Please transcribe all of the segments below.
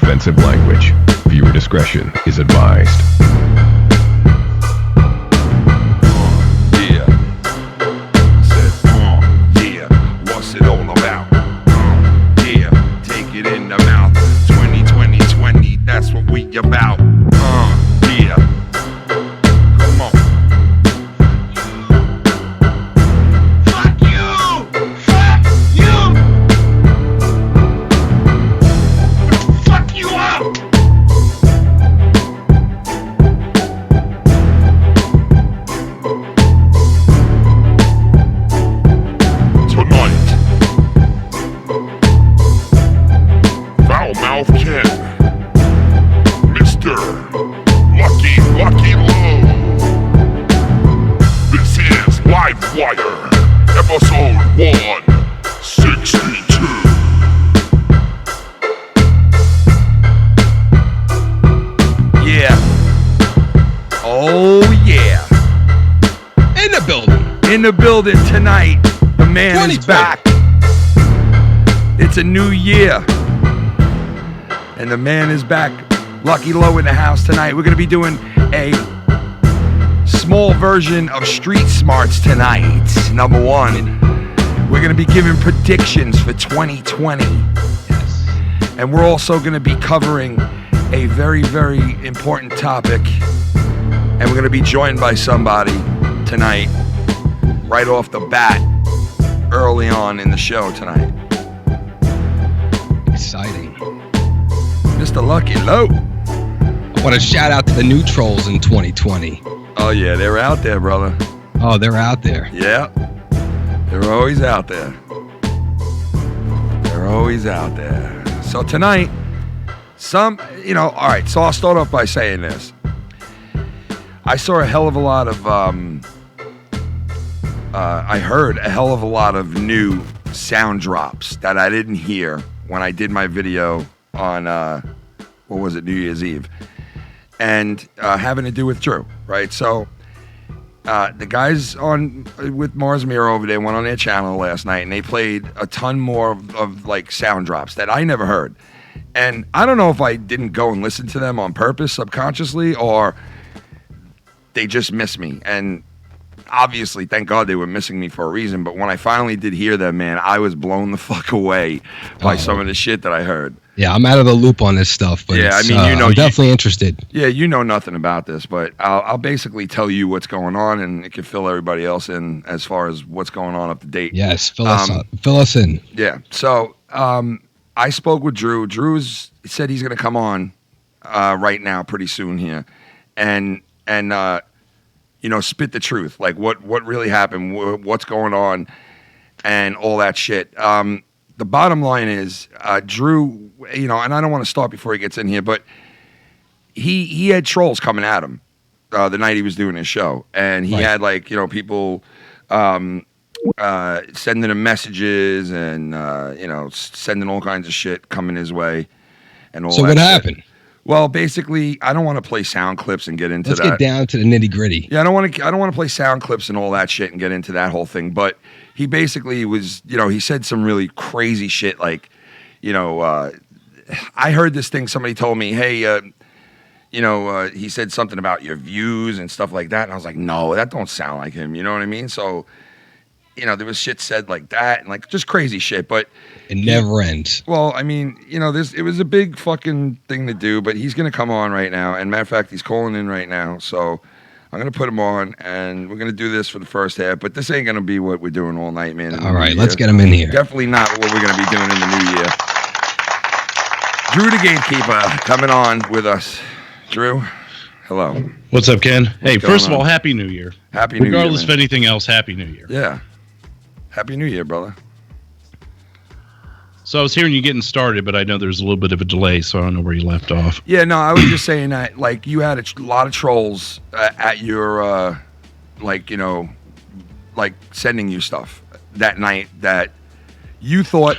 offensive language. Viewer discretion is advised. Yeah. Said, yeah. What's it all about? Yeah. Take it in the mouth. 20, that's what we about. Yeah. Come on. Fuck you! Fuck you! Fuck you up! Tonight, Foul Mouth Ken, Mr. Lucky Low. This is Livewire, episode 162. Yeah. Oh yeah. In the building. In the building tonight, the man is 2020. back. It's a new year. And the man is back. Lucky Low in the house tonight. We're going to be doing a small version of Street Smarts tonight. Number one, we're going to be giving predictions for 2020. Yes. And we're also going to be covering a very, very important topic. And we're going to be joined by somebody tonight, right off the bat, early on in the show tonight. Exciting. Mr. Lucky Low. I want to shout out to the new trolls in 2020. Oh, yeah, they're out there, brother. Oh, they're out there. Yeah. They're always out there. They're always out there. So tonight, all right, so I'll start off by saying this. I saw a hell of a lot of, I heard a hell of a lot of new sound drops that I didn't hear when I did my video on, New Year's Eve. And having to do with Drew, right? So the guys with Mars Mirror over there went on their channel last night and they played a ton more of like sound drops that I never heard. And I don't know if I didn't go and listen to them on purpose subconsciously or they just missed me. And obviously, thank God they were missing me for a reason. But when I finally did hear them, man, I was blown the fuck away by some of the shit that I heard. Yeah, I'm out of the loop on this stuff, but yeah, I mean, I'm definitely interested. Yeah, you know nothing about this, but I'll basically tell you what's going on, and it can fill everybody else in as far as what's going on up to date. Yes, fill us in. Yeah, so I spoke with Drew. Drew's said he's going to come on right now pretty soon here, and spit the truth, like what really happened, what's going on, and all that shit. The bottom line is, Drew, and I don't want to start before he gets in here, but he had trolls coming at him the night he was doing his show, and he had people sending him messages and sending all kinds of shit coming his way, and all. So that what shit. happened? Well, basically, I don't want to play sound clips and get into that. Let's get down to the nitty gritty. Yeah, I don't want to play sound clips and all that shit and get into that whole thing. But he basically was, he said some really crazy shit. Like, I heard this thing. Somebody told me, hey, he said something about your views and stuff like that. And I was like, no, that don't sound like him. You know what I mean? So, there was shit said like that and like just crazy shit. But it never ends. Well, I mean, it was a big fucking thing to do, but he's going to come on right now. And matter of fact, he's calling in right now. So I'm going to put him on and we're going to do this for the first half, but this ain't going to be what we're doing all night, man. All right, let's get him in here. Definitely not what we're going to be doing in the new year. Drew the Gatekeeper coming on with us. Drew, hello. What's up, Ken? Hey, first of all, on? Happy New Year. Happy New Year. Regardless of anything else, Happy New Year. Yeah. Happy New Year, brother. So I was hearing you getting started, but I know there's a little bit of a delay, so I don't know where you left off. Yeah, no, I was just saying that, like, you had a lot of trolls at your, sending you stuff that night that you thought,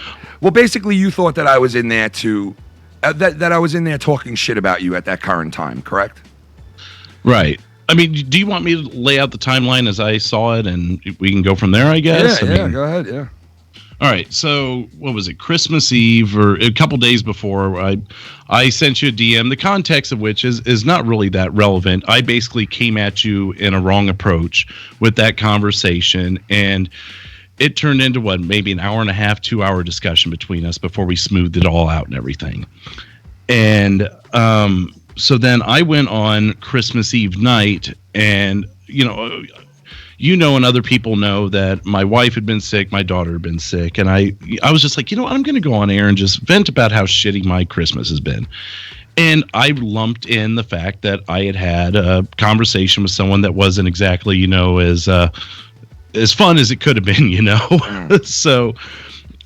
basically you thought that I was in there to, that I was in there talking shit about you at that current time, correct? Right. I mean, do you want me to lay out the timeline as I saw it, and we can go from there, I guess? Yeah, go ahead, yeah. All right, so what was it? Christmas Eve or a couple days before, I sent you a DM. The context of which is not really that relevant. I basically came at you in a wrong approach with that conversation, and it turned into maybe an hour and a half, 2 hour discussion between us before we smoothed it all out and everything. And so then I went on Christmas Eve night, and and other people know that my wife had been sick, my daughter had been sick, and I was just like, I'm going to go on air and just vent about how shitty my Christmas has been. And I lumped in the fact that I had a conversation with someone that wasn't exactly, as fun as it could have been, So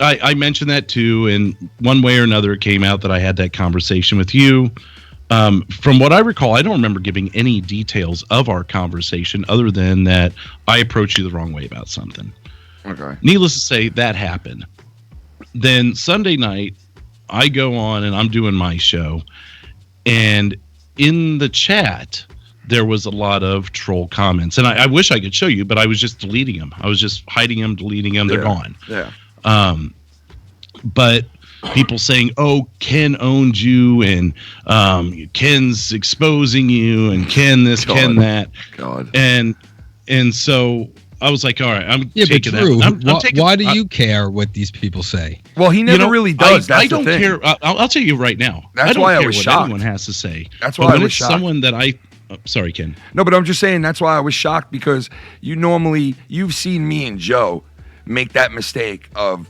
I mentioned that too, and one way or another it came out that I had that conversation with you. From what I recall, I don't remember giving any details of our conversation other than that I approached you the wrong way about something. Okay. Needless to say, that happened. Then Sunday night, I go on and I'm doing my show. And in the chat, there was a lot of troll comments. And I wish I could show you, but I was just deleting them. I was just hiding them, deleting them. They're gone. Yeah. But people saying, "Oh, Ken owned you, and Ken's exposing you, and Ken this, Ken that." God. And so I was like, "All right, I'm taking Drew, that." Why do you care what these people say? Well, he never really does. I don't care. I'll tell you right now. That's why I was shocked. What anyone has to say. That's why I was shocked. Someone that sorry, Ken. No, but I'm just saying that's why I was shocked, because you've seen me and Joe make that mistake of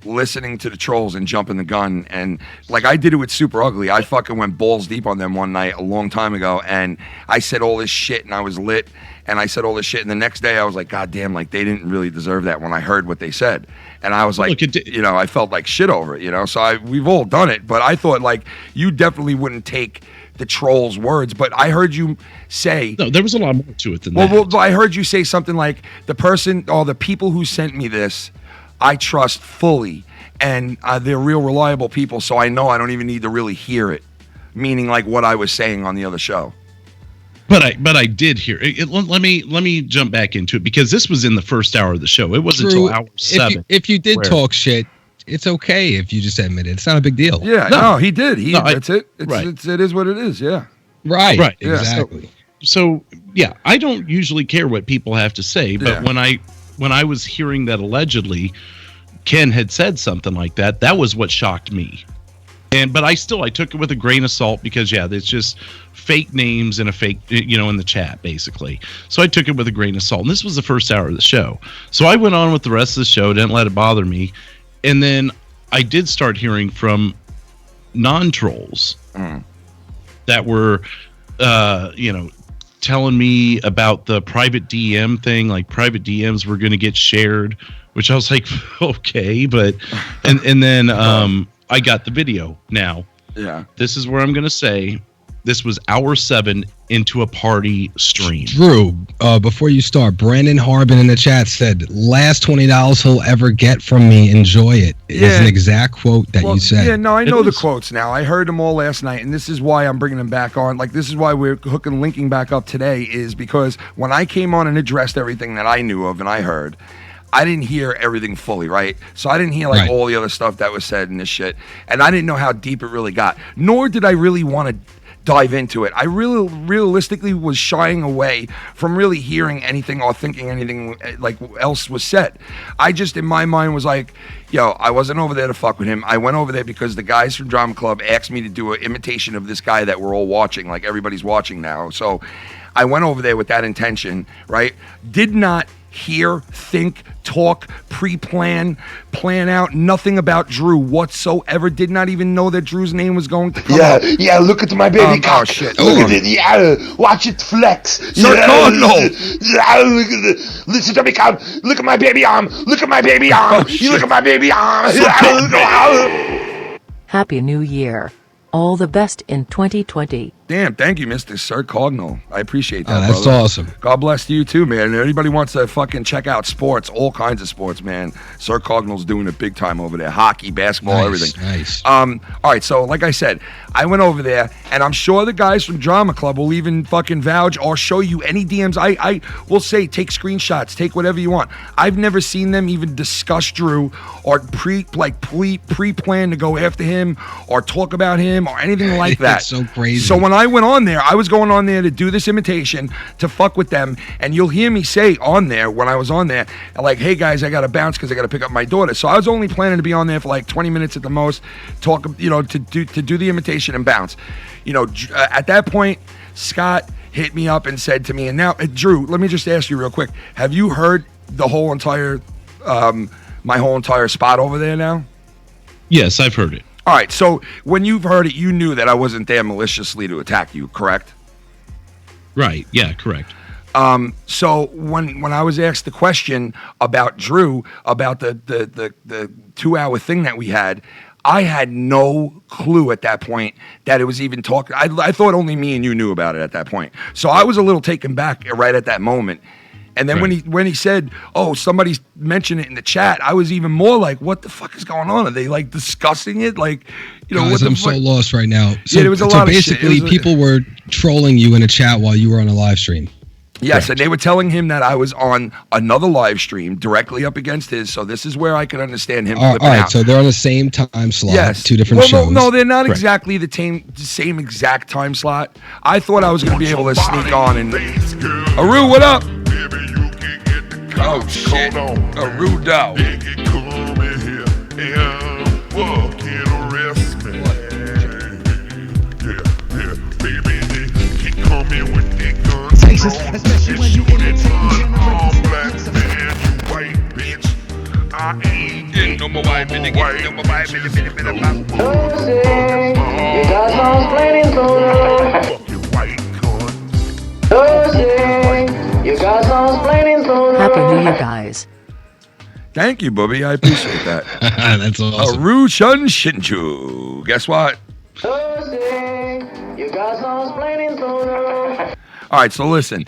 listening to the trolls and jumping the gun, and like I did it with Super Ugly. I fucking went balls deep on them one night a long time ago, and I said all this shit, and I was lit, and I said all this shit, and the next day I was like, God damn, like they didn't really deserve that when I heard what they said, and I was like, I felt like shit over it, so we've all done it, but I thought like you definitely wouldn't take the trolls' words, but I heard you say no. There was a lot more to it than that. Well, I heard you say something like the people who sent me this, I trust fully, and they're real reliable people, so I know I don't even need to really hear it, meaning like what I was saying on the other show. But I did hear it. Let me jump back into it, because this was in the first hour of the show. It wasn't until hour 7. If you did talk shit, it's okay if you just admit it. It's not a big deal. Yeah, no, he did. That's it. It is what it is. Yeah. Right. Yeah. Exactly. So yeah, I don't usually care what people have to say, but when I was hearing that allegedly Ken had said something like that, that was what shocked me. But I took it with a grain of salt, because it's just fake names and a fake, in the chat basically. So I took it with a grain of salt. And this was the first hour of the show. So I went on with the rest of the show, didn't let it bother me. And then I did start hearing from non-trolls that were, telling me about the private DM thing, like private DMs were going to get shared, which I was like, okay, but, and then I got the video. Now, this is where I'm going to say this was hour 7 into a party stream. Drew, before you start, Brandon Harbin in the chat said, last $20 he'll ever get from me, enjoy it. Is an exact quote that you said. Yeah, no, I know the quotes now. I heard them all last night, and this is why I'm bringing them back on. Like, this is why we're linking back up today, is because when I came on and addressed everything that I knew of and I heard, I didn't hear everything fully, right? So I didn't hear all the other stuff that was said in this shit, and I didn't know how deep it really got, nor did I really want to dive into it. I really realistically was shying away from really hearing anything or thinking anything like else was said. I just, in my mind, was like, I wasn't over there to fuck with him. I went over there because the guys from Drama Club asked me to do an imitation of this guy that we're all watching, like everybody's watching now. So I went over there with that intention, right? Did not hear, think, talk, pre-plan, plan out nothing about Drew whatsoever. Did not even know that Drew's name was going to come up. Yeah, look at my baby cock. Oh, shit. Look at it. Yeah, watch it flex. No. Yeah, listen to me, come. Look at my baby arm. Look at my baby arm. You look at my baby arm. Happy New Year. All the best in 2020. Damn, thank you, Mr. Sir Cardinal. I appreciate that, That's brother. awesome. God bless you too, man. And anybody wants to fucking check out sports, all kinds of sports, man. Sir Cardinal's doing it big time over there. Hockey, basketball, everything. Nice. All right, so like I said, I went over there, and I'm sure the guys from Drama Club will even fucking vouch or show you any DMs. I will say, take screenshots, take whatever you want. I've never seen them even discuss Drew or pre-plan to go after him or talk about him or anything like that. That's so crazy. So when I went on there, I was going on there to do this imitation to fuck with them, and you'll hear me say on there when I was on there, like, hey guys, I gotta bounce because I gotta pick up my daughter. So I was only planning to be on there for like 20 minutes at the most, talk, to do the imitation and bounce. At that point, Scott hit me up and said to me, and now, Drew, let me just ask you real quick, have you heard the whole entire, my whole entire spot over there now? Yes, I've heard it. All right, so when you've heard it, you knew that I wasn't there maliciously to attack you, correct? Right. Yeah, correct. So when I was asked the question about Drew, about the 2-hour thing that we had, I had no clue at that point that it was even talking. I thought only me and you knew about it at that point. So I was a little taken back right at that moment. And then when he said, "Oh, somebody's mentioned it in the chat," I was even more like, "What the fuck is going on? Are they like discussing it? Like, Guys, what the I'm fuck?" so lost right now. So, Yeah, there was a lot of shit. basically, people were trolling you in a chat while you were on a live stream. Yes, and they were telling him that I was on another live stream directly up against his. So this is where I can understand him flipping all right, out. so they're on the same time slot. Yes, two different shows. No, they're not exactly the same exact time slot. I thought I was going to be able to sneak on and. Aru, what up? Oh shit, Aru Dow. Especially when you I ain't getting no more white, You got some planning soda. You got some planning soda. Happy New Year, guys. Thank you, Bubby. I appreciate that. That's awesome. Aru Shun Shinchu. Guess what? You got some planning soda. All right, so listen,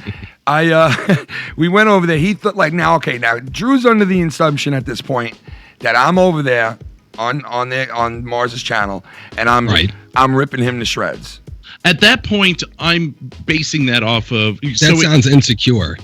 we went over there. He thought now Drew's under the assumption at this point that I'm over there on Mars's channel, and I'm ripping him to shreds. At that point, I'm basing that off of. That sounds insecure.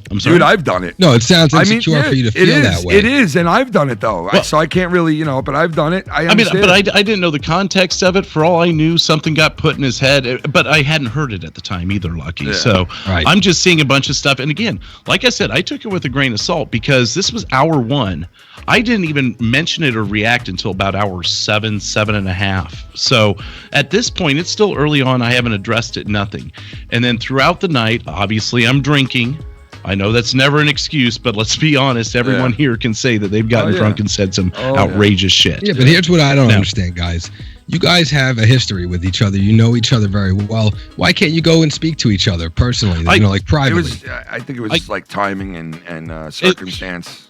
I'm sorry. Dude, I've done it. No, it sounds insecure for you to feel that way. It is, and I've done it though. So I can't really, but I've done it. I understand. I didn't know the context of it. For all I knew, something got put in his head, but I hadn't heard it at the time either, Lucky. Yeah. So I'm just seeing a bunch of stuff. And again, like I said, I took it with a grain of salt because this was hour 1. I didn't even mention it or react until about hour 7.5. So at this point, it's still early on. I haven't addressed it, nothing. And then throughout the night, obviously I'm drinking. I know that's never an excuse, but let's be honest. Everyone here can say that they've gotten drunk and said some outrageous shit. Yeah, but here's what I don't understand, guys. You guys have a history with each other. You know each other very well. Why can't you go and speak to each other personally? Privately. I think it was like timing and circumstance.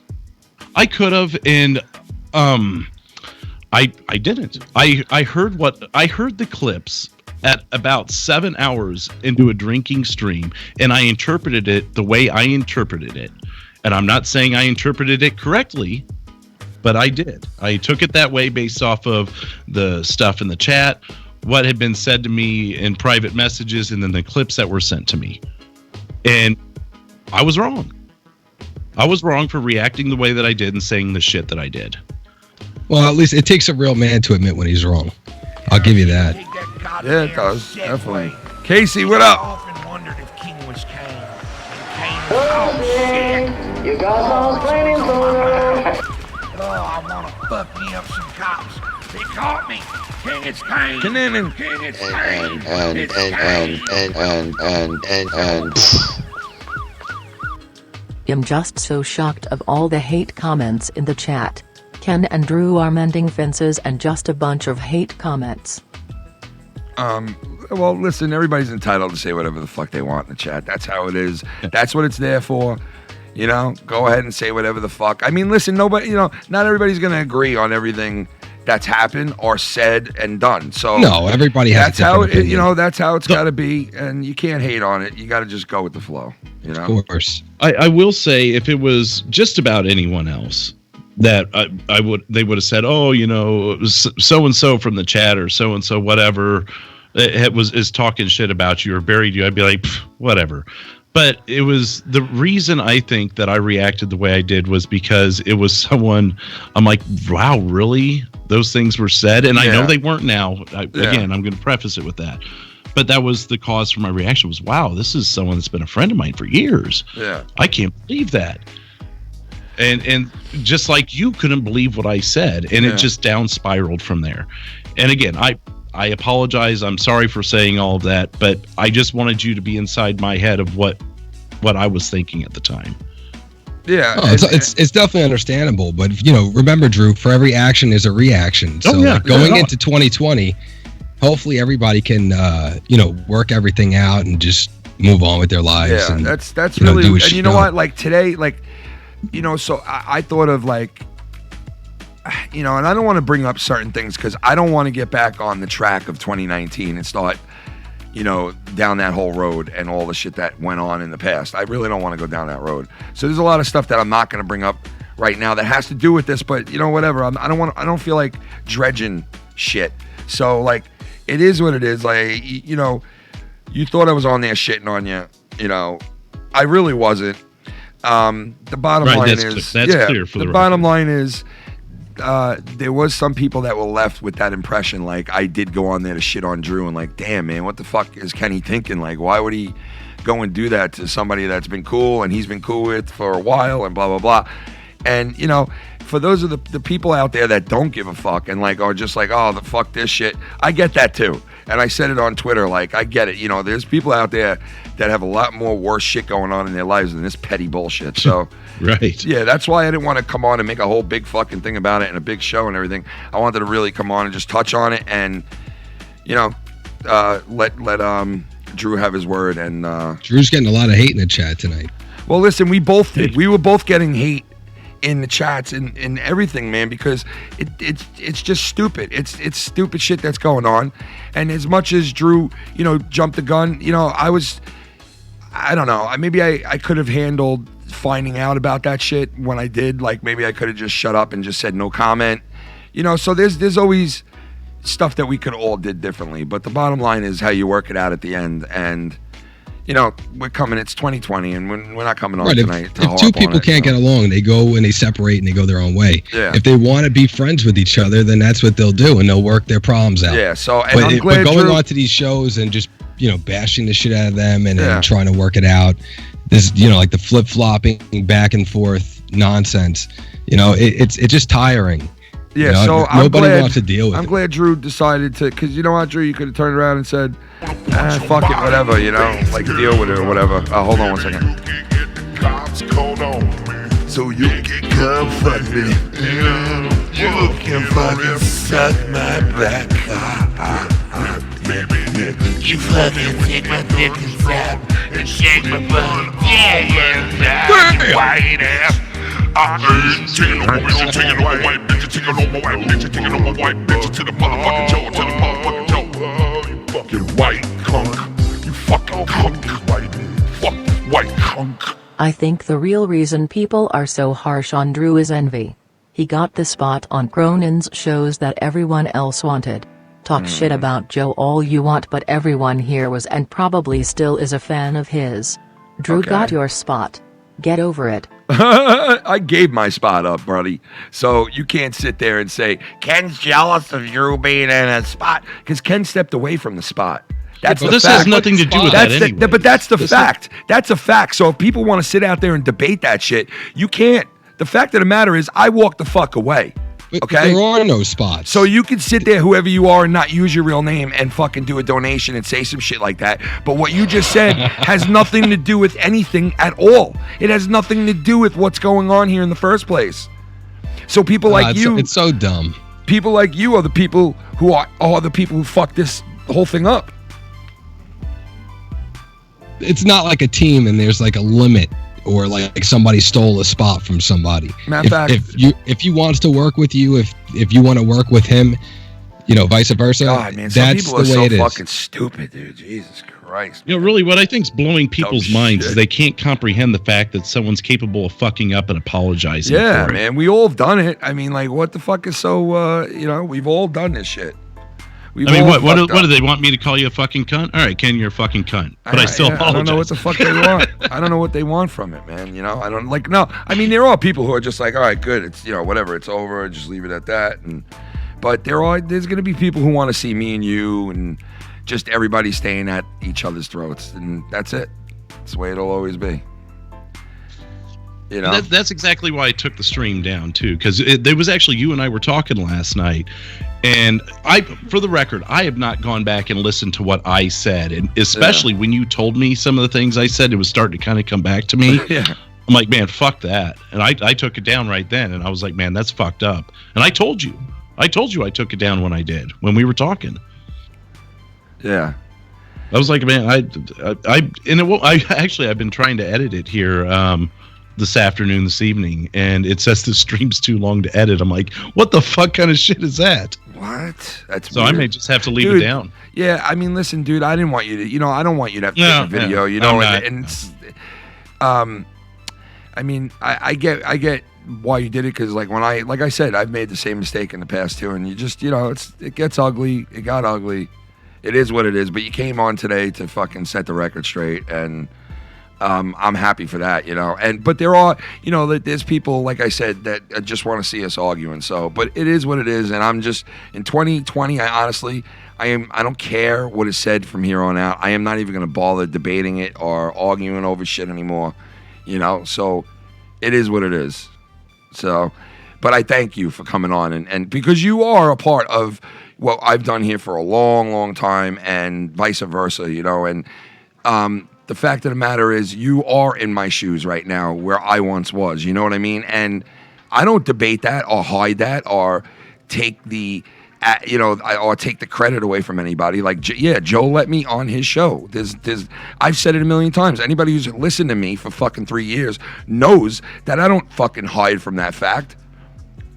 I could have, and I didn't. I heard the clips at about 7 hours into a drinking stream, and I interpreted it the way I interpreted it. And I'm not saying I interpreted it correctly, but I did. I took it that way based off of the stuff in the chat, what had been said to me in private messages, and then the clips that were sent to me. And I was wrong. I was wrong for reacting the way that I did and saying the shit that I did. Well, at least it takes a real man to admit when he's wrong. I'll give you that. Yeah, it does. Definitely. Casey, what up? You got some planning soda. Oh, I want to fuck me up some cops. They caught me. King, it's Kane. King, it's Kane. I'm just so shocked of all the hate comments in the chat. Ken and Drew are mending fences and just a bunch of hate comments. Well, listen, everybody's entitled to say whatever the fuck they want in the chat. That's how it is. That's what it's there for. Go ahead and say whatever the fuck. I mean, listen, nobody, not everybody's going to agree on everything, that's happened are said and done. So no, everybody has. That's how it, you know. That's how it's got to be, and you can't hate on it. You got to just go with the flow. You know. Of course. I will say, if it was just about anyone else, that they would have said, oh, you know, so and so from the chat or so and so whatever is talking shit about you or buried you. I'd be like, whatever. But it was the reason I think that I reacted the way I did was because it was someone. I'm like, wow, really? Those things were said, and I know they weren't. Now, again, I'm going to preface it with that. But that was the cause for my reaction. Was wow, this is someone that's been a friend of mine for years. Yeah, I can't believe that. And just like you couldn't believe what I said, and it just down spiraled from there. And again, I apologize. I'm sorry for saying all of that, but I just wanted you to be inside my head of what I was thinking at the time. Yeah, it's definitely understandable, but you know, remember, Drew, for every action is a reaction. So going into 2020, hopefully everybody can work everything out and just move on with their lives. Yeah, and, that's really, and you know what? Like today, like, you know, so I thought of like, you know, and I don't want to bring up certain things because I don't want to get back on the track of 2019 and start, you know, down that whole road and all the shit that went on in the past. I really don't want to go down that road. So there's a lot of stuff that I'm not going to bring up right now that has to do with this, but you know, whatever. I don't feel like dredging shit. So like, it is what it is. Like, you know, you thought I was on there shitting on you. You know, I really wasn't. The bottom line is, clear for the bottom line is, there was some people that were left with that impression. Like, I did go on there to shit on Drew and like, damn, man, what the fuck is Kenny thinking? Like, why would he go and do that to somebody that's been cool and he's been cool with for a while and blah, blah, blah. And, you know, for those of the people out there that don't give a fuck and like are just like, oh, the fuck this shit, I get that too. And I said it on Twitter, like, I get it. You know, there's people out there that have a lot more worse shit going on in their lives than this petty bullshit. So, right. Yeah, that's why I didn't want to come on and make a whole big fucking thing about it and a big show and everything. I wanted to really come on and just touch on it and, you know, let Drew have his word. And Drew's getting a lot of hate in the chat tonight. Well, listen, we both did. We were both getting hate in the chats and everything, man, because it's just stupid. It's stupid shit that's going on. And as much as Drew, you know, jumped the gun, you know, I don't know. Maybe I could have handled finding out about that shit when I did. Like, maybe I could have just shut up and just said no comment. You know, so there's always stuff that we could all did differently. But the bottom line is how you work it out at the end. And you know, it's 2020, and we're not coming on tonight. If two people can't get along, they go and they separate and they go their own way. Yeah. If they want to be friends with each other, then that's what they'll do, and they'll work their problems out. Yeah. So, and I'm glad going on to these shows and just, you know, bashing the shit out of them and trying to work it out. This, you know, like the flip flopping back and forth nonsense. You know, it's just tiring. Yeah, you know, so nobody wants to deal with it. I'm glad Drew decided to, because you know what, Drew, you could have turned around and said, fuck it, whatever, you know, like deal with it or whatever. Hold on one second. So you can come fuck me. You can fucking suck my back. You fucking take my dick and slap and shake my butt. Yeah, white ass. Taking on my white bitch, taking on my white bitch, taking on my white bitch to the motherfucking Joe, to the motherfucking Joe. You fucking white cunt, you fucking cunt, white cunt. I think the real reason people are so harsh on Drew is envy. He got the spot on Cronin's shows that everyone else wanted. Talk shit about Joe all you want, but everyone here was and probably still is a fan of his. Drew got your spot. Get over it. I gave my spot up, buddy. So you can't sit there and say, Ken's jealous of Drew being in a spot. Because Ken stepped away from the spot. That's the this fact. has nothing to do with that anyway. But that's the fact. That's a fact. So if people want to sit out there and debate that shit, you can't. The fact of the matter is, I walked the fuck away. Okay? There are no spots. So you can sit there, whoever you are, and not use your real name and fucking do a donation and say some shit like that. But what you just said has nothing to do with anything at all. It has nothing to do with what's going on here in the first place. So people like you... It's so dumb. People like you are the people who are the people who fuck this whole thing up. It's not like a team and there's like a limit. or like somebody stole a spot from somebody. If you wants to work with you, if you want to work with him, you know, vice versa. God, man, some that's people are the way so it fucking is. stupid, dude. Jesus Christ. You know, really, what I think is blowing people's minds is they can't comprehend the fact that someone's capable of fucking up and apologizing. Yeah, for it. man, we all have done it. I mean, like, what the fuck is so? You know, we've all done this shit. I mean, what do they want me to call you a fucking cunt? All right, Ken, you're a fucking cunt. But I still apologize. I don't know what the fuck they want. I don't know what they want from it, man. You know, I don't like. No, I mean, there are people who are just like, all right, good. It's, you know, whatever. It's over. Just leave it at that. But there's going to be people who want to see me and you and just everybody staying at each other's throats, and that's it. That's the way it'll always be. You know, that's exactly why I took the stream down too, because there was actually you and I were talking last night, and for the record, I have not gone back and listened to what I said, and especially when you told me some of the things I said, it was starting to kind of come back to me. Yeah. I'm like, man, fuck that, and I took it down right then, and I was like, man, that's fucked up, and I told you I took it down when I did, when we were talking. Yeah. I was like, man, I've been trying to edit it here this evening, and it says the stream's too long to edit. I'm like, what the fuck kind of shit is that? What? That's so weird. I may just have to leave it down. Yeah, I mean, listen, dude, I didn't want you to, you know, I don't want you to have to make a video, you know, and it's, I mean, I get why you did it, because like like I said, I've made the same mistake in the past too, and you just, you know, it gets ugly, it got ugly, it is what it is, but you came on today to fucking set the record straight, and I'm happy for that, you know, but there are, you know, there's people, like I said, that just want to see us arguing, so, but it is what it is, and I'm just, in 2020, I don't care what is said from here on out. I am not even going to bother debating it or arguing over shit anymore, you know, so it is what it is. So, but I thank you for coming on, and because you are a part of what I've done here for a long, long time, and vice versa, you know, and the fact of the matter is you are in my shoes right now where I once was, you know what I mean? And I don't debate that or hide that or take the, you know, or take the credit away from anybody. Like, Joe let me on his show. I've said it a million times. Anybody who's listened to me for fucking 3 years knows that I don't fucking hide from that fact.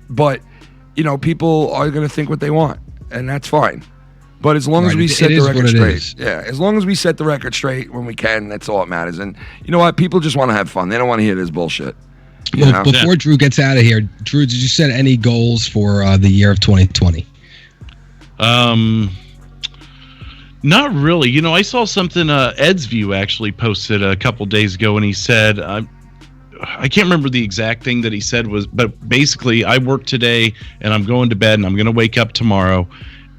But, you know, people are going to think what they want, and that's fine. But as long as we set the record straight, as long as we set the record straight when we can, that's all that matters. And you know what? People just want to have fun. They don't want to hear this bullshit. Well, before Drew gets out of here, Drew, did you set any goals for the year of 2020? Not really. You know, I saw something Ed's View actually posted a couple days ago, and he said, I can't remember the exact thing that he said but basically, I work today and I'm going to bed and I'm going to wake up tomorrow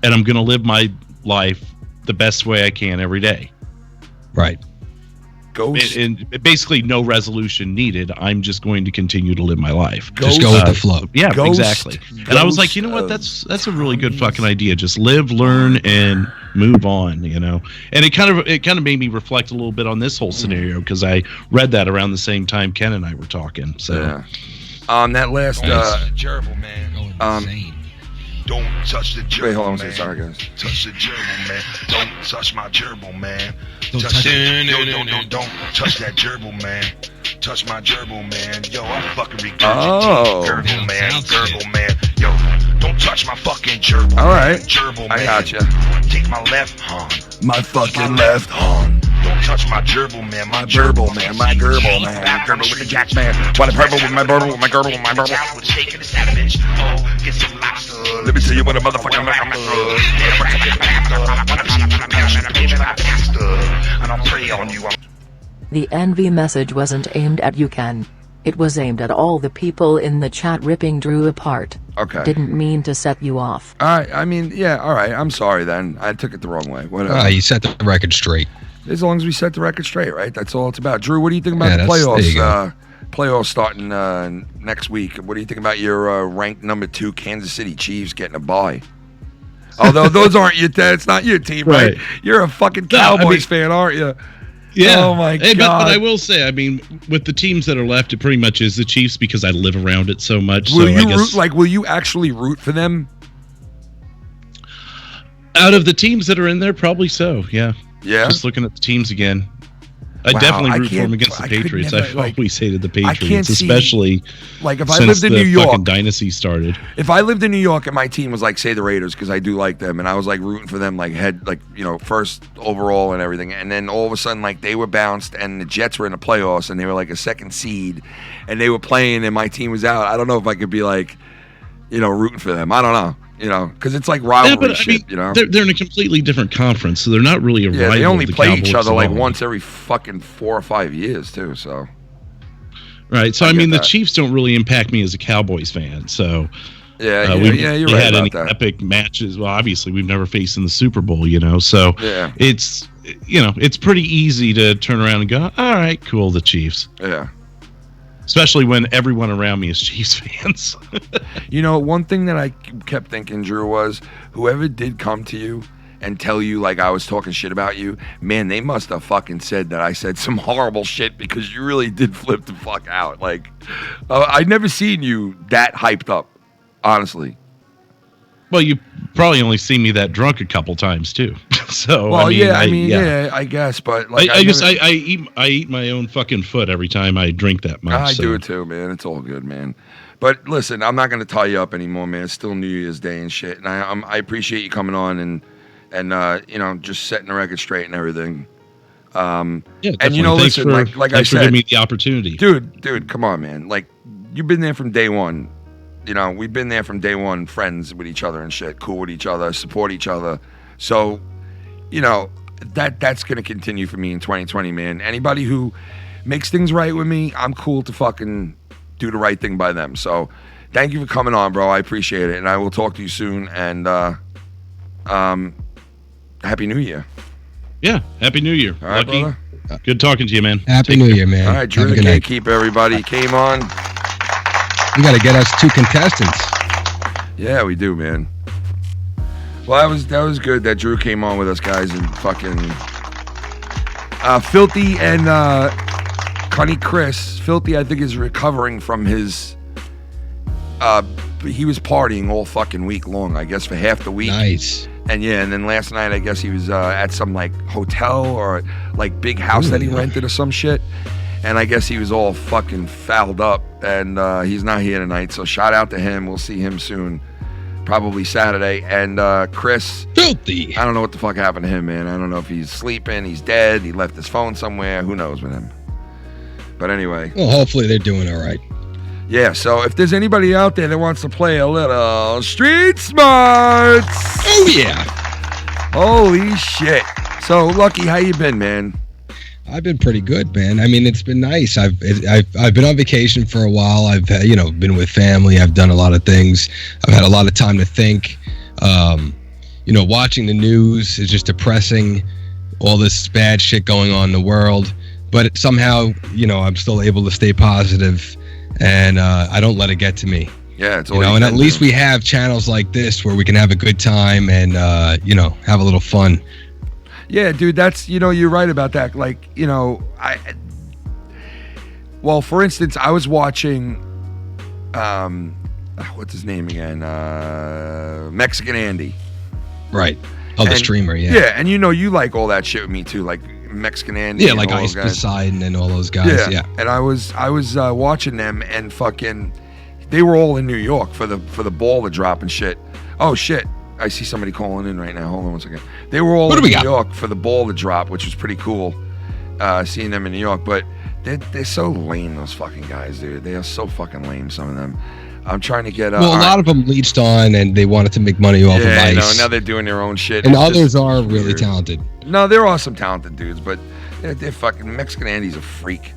and I'm going to live my life the best way I can every day. Right. And basically no resolution needed. I'm just going to continue to live my life. Just go with the flow. Yeah, exactly. And I was like, you know what? That's a really good fucking idea. Just live, learn, and move on. You know. And it kind of made me reflect a little bit on this whole scenario, because I read that around the same time Ken and I were talking. So, that last Gerbil, man. Insane. Don't touch the gerbil, wait, hold on, man. sorry guys. Touch the gerbil, man. Don't touch my gerbil, man. Don't touch it. Don't touch that gerbil, man. Touch my gerbil, man. Yo, I'm fucking regurgitating gerbil, man. Gerbil, man. Yo, don't touch my fucking gerbil. All right, gerbil, man. I gotcha. Take my left hand. My fucking left hand. Don't touch my gerbil, man. My gerbil, man. My gerbil, man. Gerbil with the jack, man. What a purple with my gerbil, with my gerbil, with my gerbil. Shaking the savage. Oh, get some lobster. Let me tell you what a motherfucking and I'll pray on you. The envy message wasn't aimed at you, Ken. It was aimed at all the people in the chat ripping Drew apart. Okay. Didn't mean to set you off. All right. I mean, yeah. All right. I'm sorry then. I took it the wrong way. Whatever. You set the record straight. As long as we set the record straight, right? That's all it's about. Drew, what do you think about the playoffs? Playoffs starting next week. What do you think about your ranked number 2 Kansas City Chiefs getting a bye? Although those aren't your, it's not your team, right? You're a fucking Cowboys fan, aren't you? Yeah. Oh my God. But I will say, I mean, with the teams that are left, it pretty much is the Chiefs because I live around it so much. Will you actually root for them? Out of the teams that are in there, probably so. Yeah. Yeah. Just looking at the teams again. I Wow, definitely I root for them can't- against the I could Patriots. never, I've like, always hated the I can't Patriots, see- especially Like if I since lived in the New York, fucking dynasty started. if I lived in New York and my team was like, say, the Raiders, because I do like them, and I was like rooting for them, like first overall and everything, and then all of a sudden, like they were bounced, and the Jets were in the playoffs, and they were like a second seed, and they were playing, and my team was out. I don't know if I could be like, rooting for them. I don't know, because it's like rivalry shit. They're in a completely different conference, so they're not really a rival. They only of the play Cowboys each other at like all. once every fucking 4 or 5 years too. So. Right. So I I get mean, the that. Chiefs don't really impact me as a Cowboys fan. So Yeah, we've you're really right had about any that. epic matches. Well, obviously, we've never faced in the Super Bowl, So Yeah. it's it's pretty easy to turn around and go, all right, cool, the Chiefs. Yeah. Especially when everyone around me is Chiefs fans. One thing that I kept thinking, Drew, was whoever did come to you and tell you like I was talking shit about you, man, they must have fucking said that I said some horrible shit, because you really did flip the fuck out. Like, I'd never seen you that hyped up, honestly. Well, you probably only see me that drunk a couple times too. So Well, yeah, I guess, but like, I eat my own fucking foot every time I drink that much. I so. do it too, man. It's all good, man. But listen, I'm not gonna tie you up anymore, man. It's still New Year's Day and shit, and I appreciate you coming on and just setting the record straight and everything. Yeah, and definitely. listen, like I thanks for said, giving me the opportunity, dude, come on, man. Like, you've been there from day one. We've been there from day one, friends with each other and shit, cool with each other, support each other. So, that's gonna continue for me in 2020, man. Anybody who makes things right with me, I'm cool to fucking do the right thing by them. So, thank you for coming on, bro. I appreciate it, and I will talk to you soon. And Happy New Year. Yeah, Happy New Year. All right, Lucky. brother. Good talking to you, man. Happy New Year, man. All right, Drew Have a the good night. Gatekeeper, everybody. Came on. We got to get us 2 contestants. Yeah, we do, man. Well, that was good that Drew came on with us, guys, and fucking Filthy and Connie Chris. Filthy, I think, is recovering from his. He was partying all fucking week long, I guess, for half the week. Nice. And then last night, I guess he was at some like hotel or like big house that he rented or some shit. And I guess he was all fucking fouled up, and he's not here tonight. So shout out to him. We'll see him soon, probably Saturday. And Chris, Filthy. I don't know what the fuck happened to him, man. I don't know if he's sleeping, he's dead, he left his phone somewhere. Who knows with him? But anyway. Well, hopefully they're doing all right. Yeah, so if there's anybody out there that wants to play a little Street Smarts. Oh, yeah. Holy shit. So, Lucky, how you been, man? I've been pretty good, man. I mean, it's been nice. I've been on vacation for a while. I've been with family. I've done a lot of things. I've had a lot of time to think. Watching the news is just depressing. All this bad shit going on in the world, but somehow, I'm still able to stay positive, and I don't let it get to me. Yeah, it's all and at least we have channels like this where we can have a good time and have a little fun. Yeah, dude, that's, you're right about that. Like, for instance, I was watching, what's his name again? Mexican Andy. Right. Oh, the streamer, yeah. Yeah, and you like all that shit with me too, like Mexican Andy. Yeah, and like all Ice those guys. Poseidon and all those guys, yeah. And I was watching them, and fucking, they were all in New York for the ball to drop and shit. Oh, shit. I see somebody calling in right now. Hold on one second. They were all in New York for the ball to drop, which was pretty cool, seeing them in New York. But they're so lame, those fucking guys, dude. They are so fucking lame, some of them. I'm trying to get... a lot of them leached on, and they wanted to make money off of Ice. No, now they're doing their own shit. And others are really talented. No, there are some talented dudes, but they're fucking... Mexican Andy's a freak.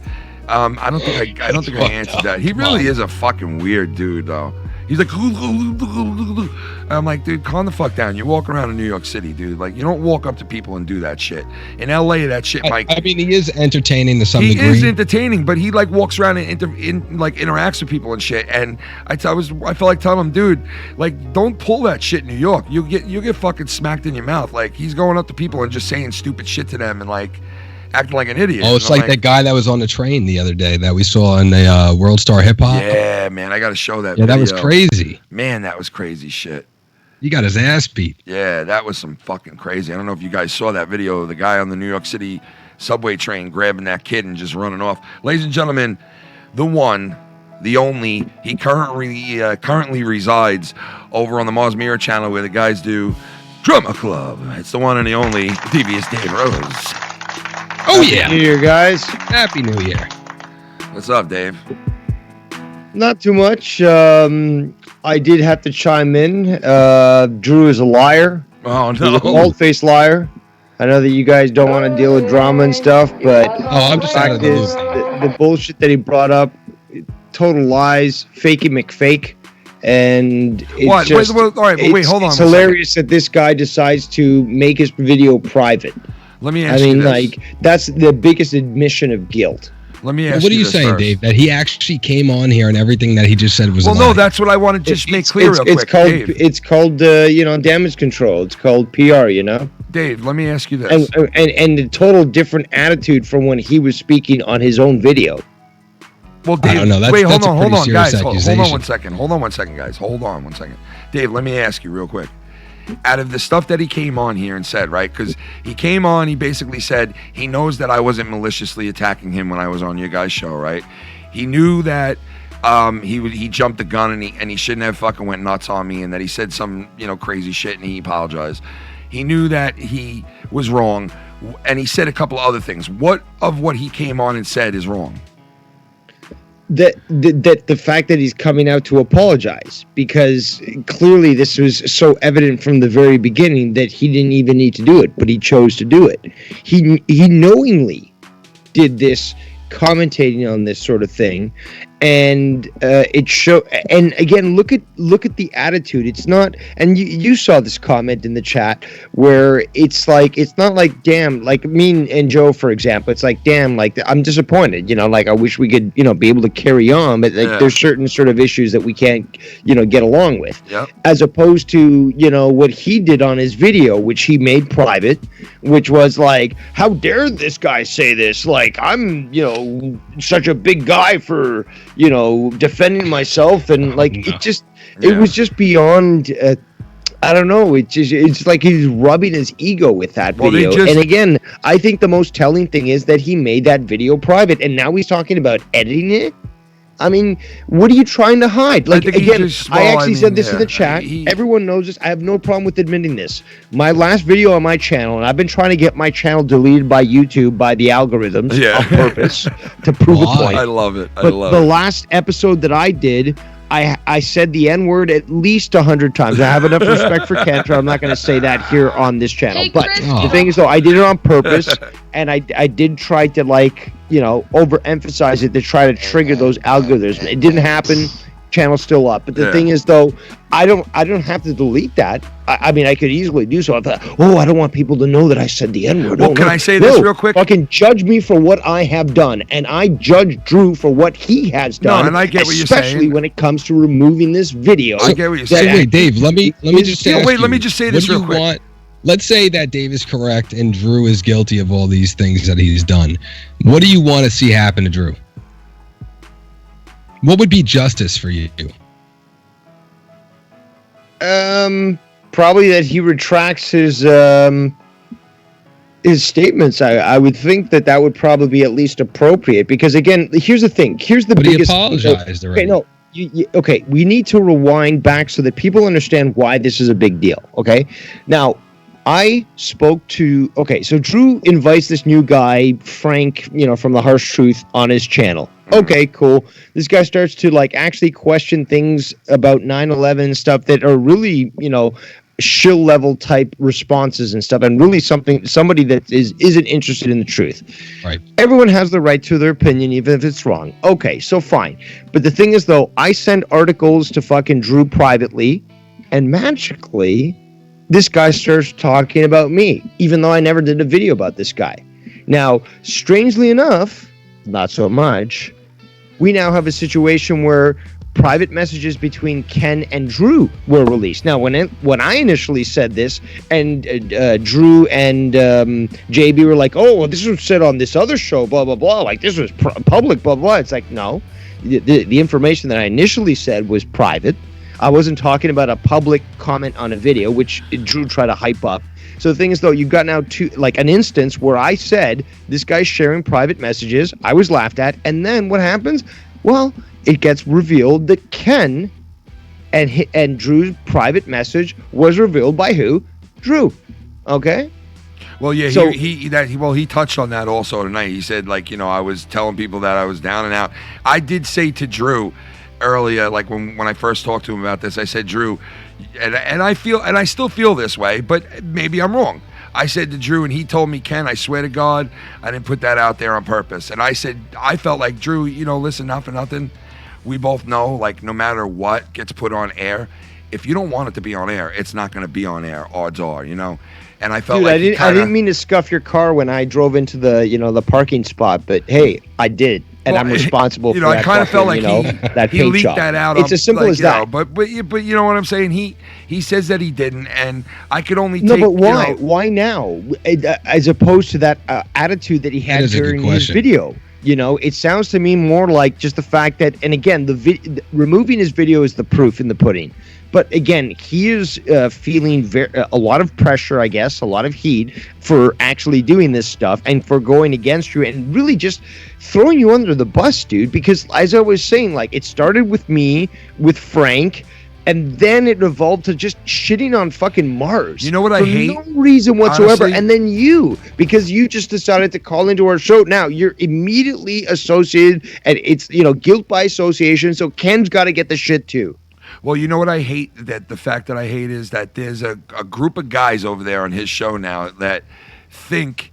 I don't think I answered that. He really is a fucking weird dude, though. He's like, I'm like, dude, calm the fuck down. You walk around in New York City, dude. Like, you don't walk up to people and do that shit. In LA, that shit, Mike. I mean, he is entertaining to some degree. He is entertaining, but he like walks around and interacts with people and shit. And I felt like telling him, dude, like, don't pull that shit in New York. You get fucking smacked in your mouth. Like, he's going up to people and just saying stupid shit to them and like acting like an idiot. Oh, it's like that guy that was on the train the other day that we saw in the World Star Hip Hop. Yeah, man, I got to show that. Yeah, video. that was crazy. Man, that was crazy shit. He got his ass beat. Yeah, that was some fucking crazy. I don't know if you guys saw that video of the guy on the New York City subway train, grabbing that kid and just running off. Ladies and gentlemen, the one, the only, he currently resides over on the Mars Mirror channel where the guys do Drama Club. It's the one and the only Devious Dave Rose. Oh, yeah. Happy New Year, guys. Happy New Year. What's up, Dave? Not too much. I did have to chime in. Drew is a liar. Oh, He's no. a bald-faced liar. I know that you guys don't want to deal with drama and stuff, but I'm just out of the loop. the bullshit that he brought up, total lies, fakey McFake, and it's What? just, Wait, all right, but wait, hold on. It's hilarious that this guy decides to make his video private. Let me ask you this. That's the biggest admission of guilt. Let me ask What are you you this saying, first. Dave? That he actually came on here and everything that he just said was a Well, lie? no, that's what I want to just make clear real quick. Dave, It's called damage control. It's called PR, Dave, let me ask you this. And the total different attitude from when he was speaking on his own video. Well, Dave, I don't know. wait, hold that's a on, pretty serious guys. Hold on accusation. 1 second. Hold on 1 second, guys. Hold on 1 second. Dave, let me ask you real quick. Out of the stuff that he came on here and said, right? Because he came on, he basically said he knows that I wasn't maliciously attacking him when I was on your guys' show, right? He knew that he jumped the gun and he shouldn't have fucking went nuts on me, and that he said some crazy shit and he apologized. He knew that he was wrong, and he said a couple other things. What of what he came on and said is wrong? That the fact that he's coming out to apologize, because clearly this was so evident from the very beginning that he didn't even need to do it, but he chose to do it. He knowingly did this, commentating on this sort of thing, and it show. And again, look at the attitude. It's not, and you saw this comment in the chat where it's not like, damn, like me and Joe, for example, it's like, damn, like I'm disappointed, like I wish we could be able to carry on, but there's certain sort of issues that we can't get along with. Yep. As opposed to what he did on his video, which he made private, which was like, how dare this guy say this, like I'm such a big guy for defending myself, and like it was just beyond I don't know, it's like he's rubbing his ego with that video. And again, I think the most telling thing is that he made that video private, and now he's talking about editing it. I mean, what are you trying to hide? Like, again, I actually said this in the chat. Everyone knows this. I have no problem with admitting this. My last video on my channel, and I've been trying to get my channel deleted by YouTube by the algorithms on purpose to prove a point. I love it. But the last episode that I did, I said the N-word at least 100 times. I have enough respect for Kentra. I'm not going to say that here on this channel. But the thing is, though, I did it on purpose, and I did try to, overemphasize it to try to trigger those algorithms. It didn't happen. Channel's still up. But the thing is, though, I don't have to delete that. I mean, I could easily do so. I thought, I don't want people to know that I said the N-word. Well, can I say this real quick? Fucking judge me for what I have done, and I judge Drew for what he has done. No, and I get what you're saying. Especially when it comes to removing this video. I get what you're saying. So wait, Dave, let me just ask let me just say this real quick. Let's say that Dave is correct and Drew is guilty of all these things that he's done. What do you want to see happen to Drew? What would be justice for you? Probably that he retracts his statements. I would think that would probably be at least appropriate, because again, here's the thing. Here's the biggest. He apologized already. Okay, no. Okay, we need to rewind back so that people understand why this is a big deal. Okay, now I spoke to. Okay, so Drew invites this new guy, Frank, from The Harsh Truth, on his channel. Okay, cool. This guy starts to actually question things about 9/11 and stuff that are really, shill level type responses and stuff, and really somebody that isn't interested in the truth. Right. Everyone has the right to their opinion, even if it's wrong. Okay, so fine. But the thing is, though, I send articles to fucking Drew privately, and magically, this guy starts talking about me, even though I never did a video about this guy. Now, strangely enough, not so much, we now have a situation where private messages between Ken and Drew were released. Now, when I initially said this, and Drew and JB were like, "Oh, well, this was said on this other show, blah blah blah. Like this was public, blah blah." It's like, no, the information that I initially said was private. I wasn't talking about a public comment on a video, which Drew tried to hype up. So the thing is, though, you've got now an instance where I said this guy's sharing private messages. I was laughed at, and then what happens? Well, it gets revealed that Ken and Drew's private message was revealed by who? Drew. Okay. Well, yeah, So- he touched on that also tonight. He said, like, I was telling people that I was down and out. I did say to Drew earlier, like when I first talked to him about this, I said, Drew, and I still feel this way, but maybe I'm wrong. I said to Drew, and he told me, Ken, I swear to God, I didn't put that out there on purpose. And I said, I felt like, Drew, listen, not for nothing. We both know, like, no matter what gets put on air, if you don't want it to be on air, it's not going to be on air. Odds are, And I felt Dude, like I didn't mean to scuff your car when I drove into the parking spot, but hey, I did, and I'm responsible for that. I kind of felt like that he leaked job. that out. It's as simple as that. But you know what I'm saying? He says that he didn't, and I could only No, take. but why? Why now? As opposed to that attitude that he had during his video. It sounds to me more like just the fact that, and again, removing his video is the proof in the pudding. But again, he is feeling a lot of pressure, I guess, a lot of heat for actually doing this stuff and for going against you and really just throwing you under the bus, dude. Because as I was saying, like, it started with me, with Frank, and then it evolved to just shitting on fucking Mars. You know what I hate? For no reason whatsoever. Honestly? And then you, because you just decided to call into our show. Now, you're immediately associated, and it's, guilt by association, so Ken's got to get the shit too. Well, you know what I hate? The fact that I hate is that there's a group of guys over there on his show now that think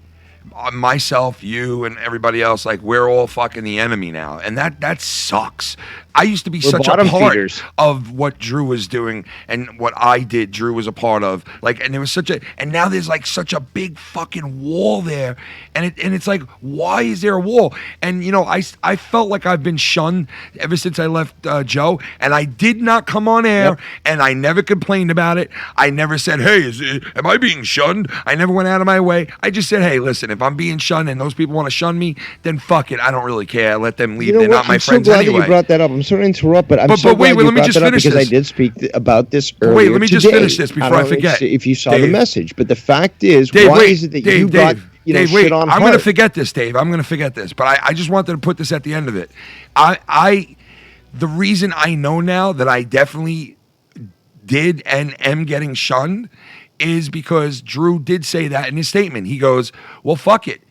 myself, you, and everybody else, like, we're all fucking the enemy now. And that sucks. I used to be such a part of what Drew was doing and what I did, Drew was a part of. Like, and there was and now there's like such a big fucking wall there. And it's like, why is there a wall? And, I felt like I've been shunned ever since I left Joe. And I did not come on air, and I never complained about it. I never said, hey, am I being shunned? I never went out of my way. I just said, hey, listen, if I'm being shunned and those people want to shun me, then fuck it. I don't really care. Let them leave. They're not my friends anyway. I'm so glad that you brought that up. I'm sorry to interrupt, but I'm so glad you brought that up because I did speak about this earlier. Wait, let me just finish this before I forget. If you saw the message, but the fact is, why is it that you got shit on I'm going to forget this, Dave. I'm going to forget this, but I just wanted to put this at the end of it. The reason I know now that I definitely did and am getting shunned is because Drew did say that in his statement. He goes, well, fuck it.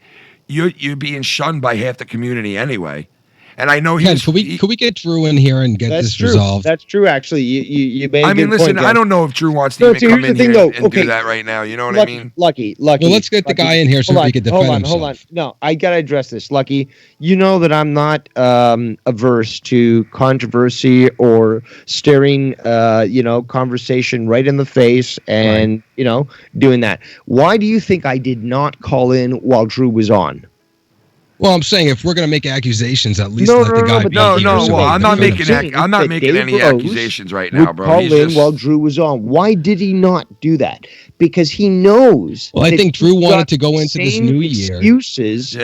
You're being shunned by half the community anyway. And I know could we get Drew in here and get this resolved? That's true, actually. You made a good listen, point, I don't know if Drew wants to even come in here and do that right now. You know what I mean? Lucky. Well, let's get the guy in here so he can defend himself. Hold on. No, I got to address this. Lucky, you know that I'm not averse to controversy or staring, conversation right in the face and, doing that. Why do you think I did not call in while Drew was on? Well, I'm saying if we're going to make accusations, at least let the guy be here. Well, I'm not making any accusations right now, bro. Call in while Drew was on. Why did he not do that? Because he knows. Well, I think Drew wanted to go into this new year. Excuses,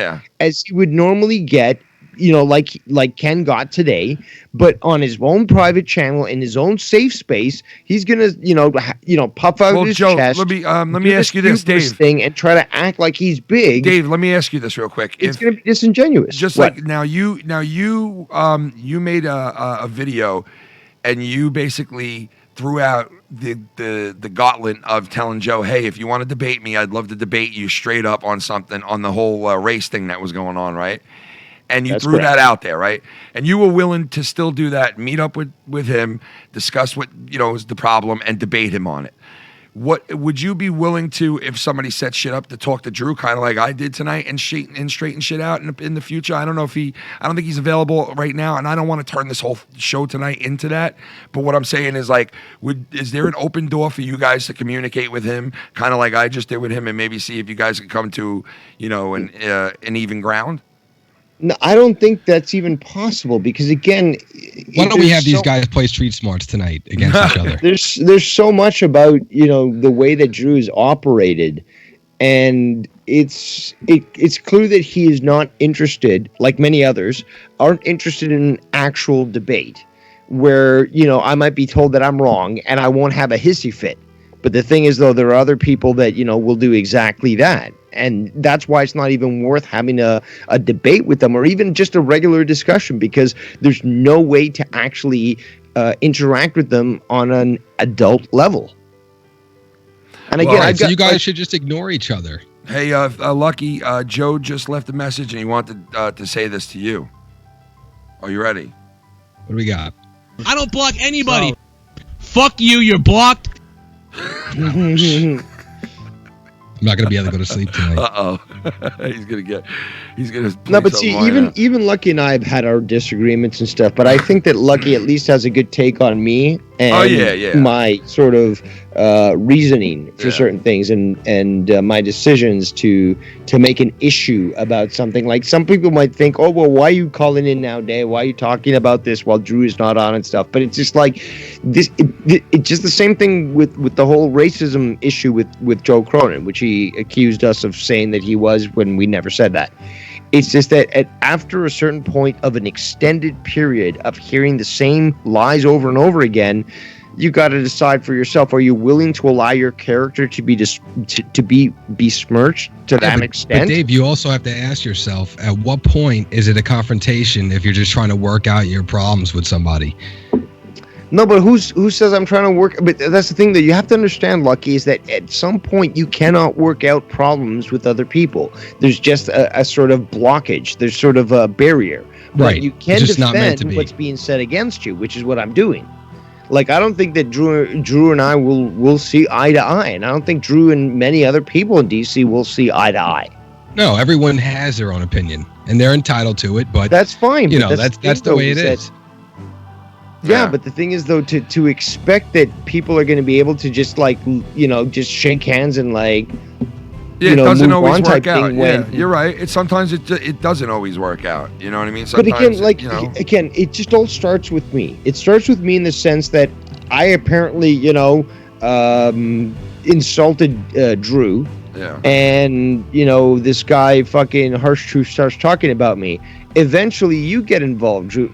as he would normally get. Like Ken got today, but on his own private channel in his own safe space, he's gonna, puff out his chest. Let me ask you this, Dave. Thing and try to act like he's big. Dave, let me ask you this real quick. It's gonna be disingenuous. Just like you made a video, and you basically threw out the gauntlet of telling Joe, hey, if you want to debate me, I'd love to debate you straight up on something on the whole race thing that was going on, right? And you threw that out there, right? And you were willing to still do that, meet up with him, discuss what is the problem, and debate him on it. What would you be willing to, if somebody set shit up, to talk to Drew, kind of like I did tonight, and straighten shit out in the future? I don't think he's available right now, and I don't want to turn this whole show tonight into that. But what I'm saying is, like, is there an open door for you guys to communicate with him, kind of like I just did with him, and maybe see if you guys can come to an even ground? No, I don't think that's even possible because, again, why don't we have these guys play street smarts tonight against each other? There's so much about the way that Drew is operated, and it's clear that he is not interested, like many others, aren't interested in actual debate, where I might be told that I'm wrong and I won't have a hissy fit. But the thing is, though, there are other people that, will do exactly that. And that's why it's not even worth having a debate with them or even just a regular discussion, because there's no way to actually interact with them on an adult level. And again, so you guys should just ignore each other. Hey, Lucky, Joe just left a message and he wanted to say this to you. Are you ready? What do we got? I don't block anybody. Fuck you, you're blocked. I'm not gonna be able to go to sleep tonight. He's gonna. No, but see, even Lucky and I have had our disagreements and stuff. But I think that Lucky at least has a good take on me and my sort of reasoning for certain things and my decisions to make an issue about something. Like some people might think, oh well, why are you calling in now, Dave? Why are you talking about this while Drew is not on and stuff? But it's just like this. It's just the same thing with the whole racism issue with Joe Cronin, which he accused us of saying that he was when we never said that. It's just that after a certain point of an extended period of hearing the same lies over and over again, you got to decide for yourself: are you willing to allow your character to be to be besmirched to that extent? But Dave, you also have to ask yourself: at what point is it a confrontation if you're just trying to work out your problems with somebody? No, but who says I'm trying to work? But that's the thing that you have to understand, Lucky, is that at some point you cannot work out problems with other people. There's just a sort of blockage. There's sort of a barrier. Right. But you can defend what's being said against you, which is what I'm doing. Like, I don't think that Drew and I will see eye to eye, and I don't think Drew and many other people in DC will see eye to eye. No, everyone has their own opinion, and they're entitled to it. But that's fine. That's the way it is. Yeah, but the thing is, though, to expect that people are going to be able to just just shake hands and it doesn't always work out. Yeah, you're right. Sometimes it doesn't always work out. You know what I mean? Sometimes but again, it just all starts with me. It starts with me in the sense that I apparently, insulted Drew. Yeah. And this guy fucking Harsh Truth starts talking about me. Eventually you get involved, Drew,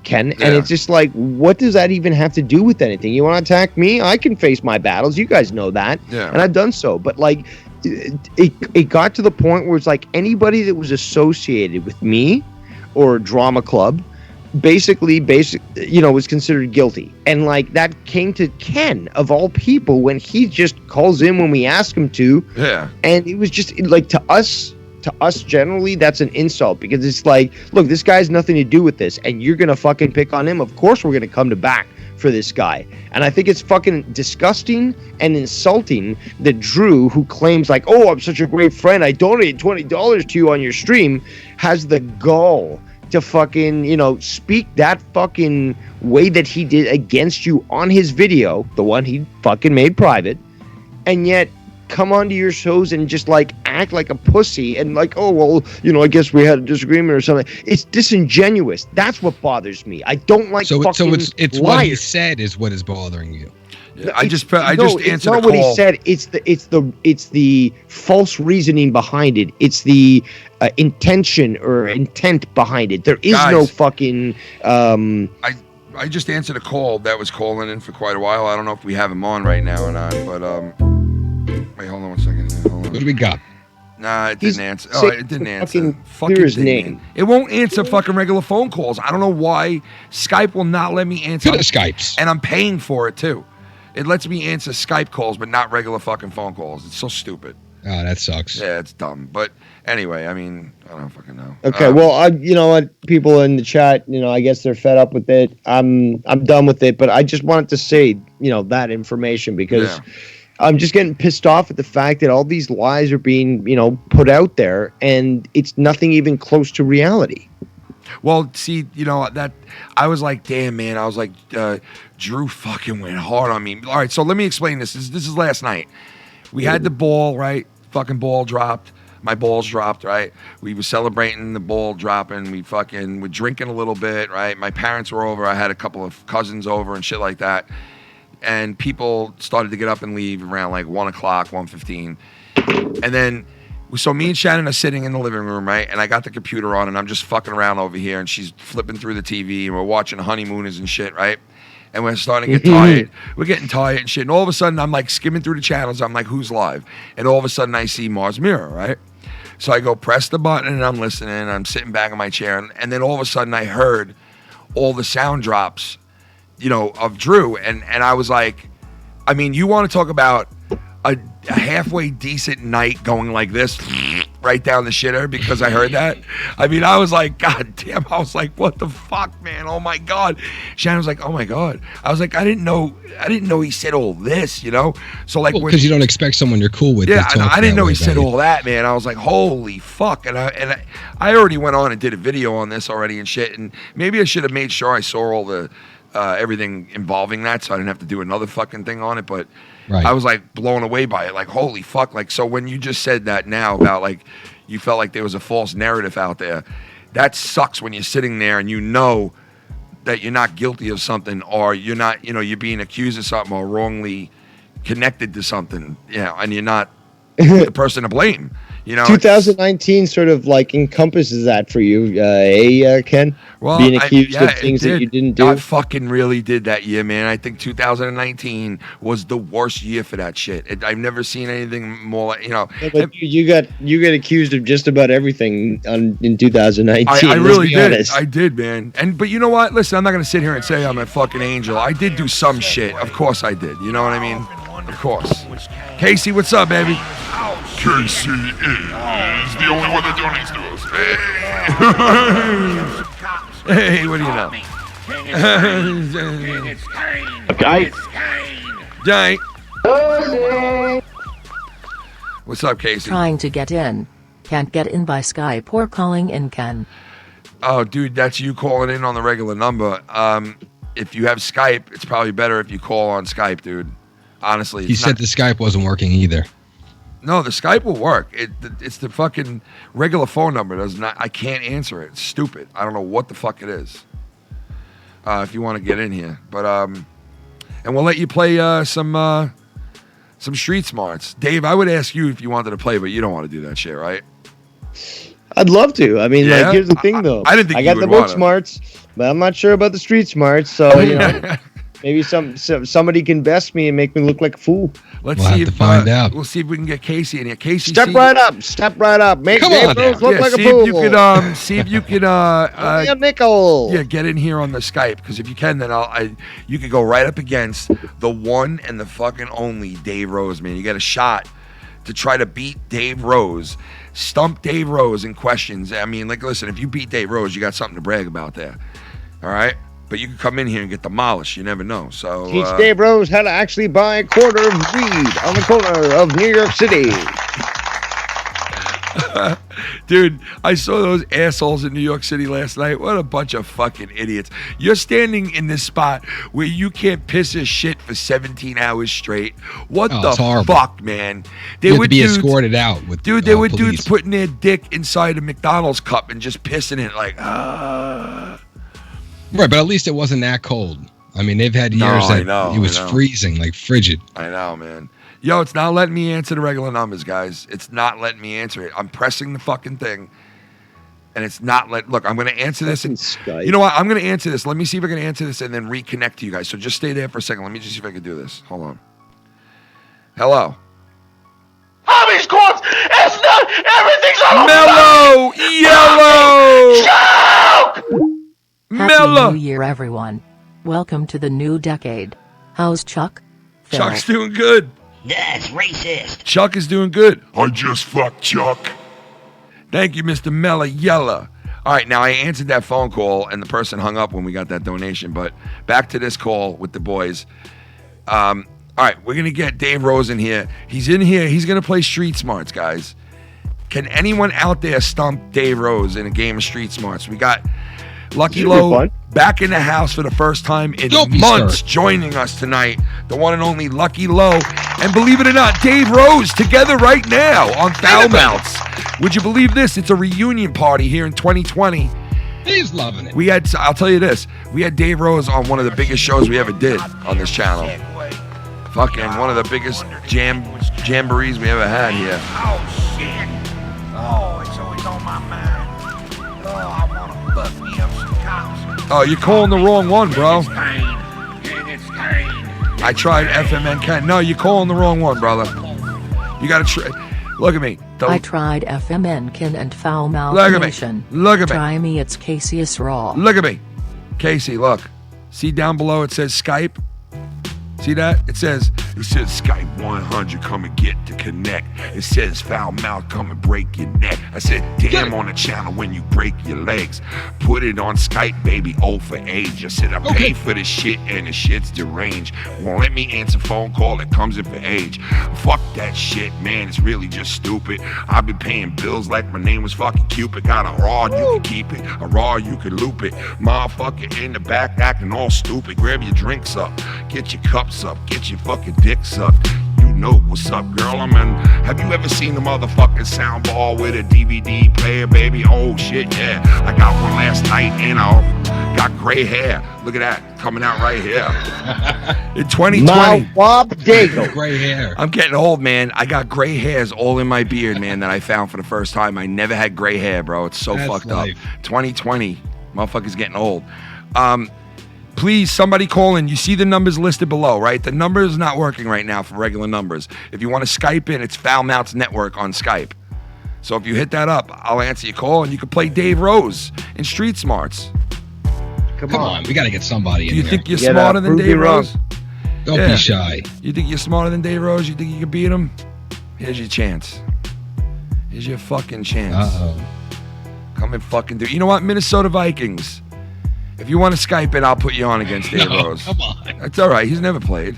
Ken, and it's just like, what does that even have to do with anything? You want to attack me? I can face my battles. You guys know that. Yeah. And I've done so. But it got to the point where it's like anybody that was associated with me or Drama Club basically was considered guilty. And that came to Ken of all people when he just calls in when we ask him to. Yeah. And it was just to us generally, that's an insult, because it's like, look, this guy has nothing to do with this, and you're gonna fucking pick on him. Of course we're gonna come to back for this guy. And I think it's fucking disgusting and insulting that Drew, who claims oh, I'm such a great friend, I donated $20 to you on your stream, has the gall to fucking, speak that fucking way that he did against you on his video, the one he fucking made private, and yet come onto your shows and just act like a pussy and oh well, I guess we had a disagreement or something. It's disingenuous. That's what bothers me. I don't like fucking it's liars. What he said is what is bothering you. Yeah, I just answered it's not the call. What he said. It's the false reasoning behind it. It's the intention or intent behind it. There is no fucking. I just answered a call that was calling in for quite a while. I don't know if we have him on right now or not, but wait, hold on 1 second. What do we got? Nah, it didn't answer. Oh, it didn't answer. Fucking his name. It won't answer fucking regular phone calls. I don't know why Skype will not let me answer. Good Skypes. And I'm paying for it too. It lets me answer Skype calls, but not regular fucking phone calls. It's so stupid. Oh, that sucks. Yeah, it's dumb. But anyway, I mean, I don't fucking know. Okay, well, you know what? People in the chat, I guess they're fed up with it. I'm done with it, but I just wanted to say, that information because I'm just getting pissed off at the fact that all these lies are being, put out there, and it's nothing even close to reality. Well, see, that I was like, damn, man. I was like, Drew fucking went hard on me. All right, so let me explain this. This is last night. We had the ball, right? Fucking ball dropped. My balls dropped, right? We were celebrating the ball dropping. We fucking were drinking a little bit, right? My parents were over. I had a couple of cousins over and shit like that. And people started to get up and leave around 1 o'clock, 1:15. And then, so me and Shannon are sitting in the living room, right? And I got the computer on and I'm just fucking around over here and she's flipping through the TV and we're watching Honeymooners and shit, right? And we're starting to get tired. We're getting tired and shit. And all of a sudden, I'm like skimming through the channels. I'm like, who's live? And all of a sudden, I see Mars Mirror, right? So I go press the button and I'm listening. And I'm sitting back in my chair. And then all of a sudden, I heard all the sound drops, you know, of Drew. And I was like, I mean, you want to talk about a halfway decent night going like this right down the shitter because I heard that. I mean, I was like, God damn. I was like, what the fuck, man? Oh my God. Shannon was like, oh my God. I was like, I didn't know he said all this, you know? So like, because you don't expect someone you're cool with. Yeah, I didn't know he said all that, man. I was like, holy fuck. And I already went on and did a video on this already and shit. And maybe I should have made sure I saw all the everything involving that, so I didn't have to do another fucking thing on it. But right. I was like blown away by it. Like, holy fuck. Like, so when you just said that now about like you felt like there was a false narrative out there, that sucks when you're sitting there and you know that you're not guilty of something, or you're not, you know, you're being accused of something or wrongly connected to something, you know, and you're not the person to blame. You know, 2019 sort of like encompasses that for you, Ken? Well, being accused of things that you didn't do? I fucking really did that year, man. I think 2019 was the worst year for that shit. I've never seen anything more like, you know. Yeah, but you got accused of just about everything in 2019. I really did. Honest. I did, man. But you know what? Listen, I'm not going to sit here and say I'm a fucking angel. I did do some shit. Of course I did. You know what I mean? Of course. Casey, what's up, baby? Casey is the only one that donates to us. Hey, what do you know? Okay. Jay. What's up, Casey? Trying to get in. Can't get in by Skype or calling in, Ken. Oh, dude, that's you calling in on the regular number. If you have Skype, it's probably better if you call on Skype, dude. Honestly. He said the Skype wasn't working either. No, the Skype will work. It's the fucking regular phone number. Does not. I can't answer it. It's stupid. I don't know what the fuck it is. If you want to get in here, but and we'll let you play some Street Smarts. Dave, I would ask you if you wanted to play, but you don't want to do that shit, right? I'd love to. I mean, like, here's the thing, though. I didn't think I got the book smarts, but I'm not sure about the street smarts. So you know. Maybe somebody can best me and make me look like a fool. Let's see if find out. We'll see if we can get Casey in here. Casey, step right up. Make Dave Rose look like a fool. See if you could a nickel. Yeah, get in here on the Skype, because if you can, then you could go right up against the one and the fucking only Dave Rose, man. You got a shot to try to beat Dave Rose, stump Dave Rose in questions. I mean, like, listen, if you beat Dave Rose, you got something to brag about there. All right. But you can come in here and get demolished. You never know. So teach Dave Rose how to actually buy a quarter of weed on the corner of New York City. Dude, I saw those assholes in New York City last night. What a bunch of fucking idiots. You're standing in this spot where you can't piss a shit for 17 hours straight. What the fuck, man? They would be escorted out with dude, there were dudes putting their dick inside a McDonald's cup and just pissing it like, Right, but at least it wasn't that cold. I mean, they've had years that it was freezing, like frigid. I know, man. Yo, it's not letting me answer the regular numbers, guys. It's not letting me answer it. I'm pressing the fucking thing, and it's not look, I'm going to answer this. And you know what? I'm going to answer this. Let me see if I can answer this and then reconnect to you guys. So just stay there for a second. Let me just see if I can do this. Hold on. Hello. Hobby's corpse! It's not! Everything's all Mellow! Yellow! Joke! Happy New Year, everyone. Welcome to the new decade. How's Chuck? Phil? Chuck's doing good. That's racist. Chuck is doing good. I just fucked Chuck. Thank you, Mr. Mella Yella. All right, now I answered that phone call, and the person hung up when we got that donation. But back to this call with the boys. All right, we're going to get Dave Rose in here. He's in here. He's going to play Street Smarts, guys. Can anyone out there stump Dave Rose in a game of Street Smarts? We got Lucky Low back in the house for the first time in months, joining us tonight. The one and only Lucky Low. And believe it or not, Dave Rose together right now on Foul Mouths. Would you believe this? It's a reunion party here in 2020. He's loving it. I'll tell you this. We had Dave Rose on one of the biggest shows we ever did on this channel. Fucking one of the biggest jamborees we ever had here. Oh, shit. Oh, it's always on my mind. Oh, I want to fuck me up some cops. Oh, you're calling the wrong one, bro. I tried FMN Ken. No, you're calling the wrong one, brother. You gotta try. Look at me. I tried FMN Ken and foul mouth Look at me. nation. Look at me. Try me, it's Cassius Raw. Look at me. Casey, look. See down below it says Skype? See that? It says Skype 100, come and get to connect. It says foul mouth, come and break your neck. I said, damn on the channel when you break your legs. Put it on Skype, baby, O for age. I said, I paid for the shit and the shit's deranged. Won't let me answer phone call, it comes in for age. Fuck that shit, man, it's really just stupid. I've been paying bills like my name was fucking Cupid. Got a rod, you can keep it. A rod, you can loop it. Motherfucker in the back acting all stupid. Grab your drinks up, get your cups up, get your fucking dick sucked. You know what's up, girl. Have you ever seen the motherfucking soundbar with a DVD player, baby? Oh shit, yeah. I got one last night and I got gray hair. Look at that, coming out right here. In 2020. Gray hair. I'm getting old, man. I got gray hairs all in my beard, man, that I found for the first time. I never had gray hair, bro. It's so That's fucked life. up. 2020, motherfucker's getting old. Please, somebody call in. You see the numbers listed below, right? The number is not working right now for regular numbers. If you want to Skype in, it's Foul Mouths Network on Skype. So if you hit that up, I'll answer your call, and you can play Dave Rose in Street Smarts. Come on, we got to get somebody in Do you here. think you're smarter than Dave Rose? Don't be shy. You think you're smarter than Dave Rose? You think you can beat him? Here's your chance. Here's your fucking chance. Uh-oh. Come and fucking do it. You know what? Minnesota Vikings. If you want to Skype it, I'll put you on against Dave Rose. Come on. That's all right. He's never played.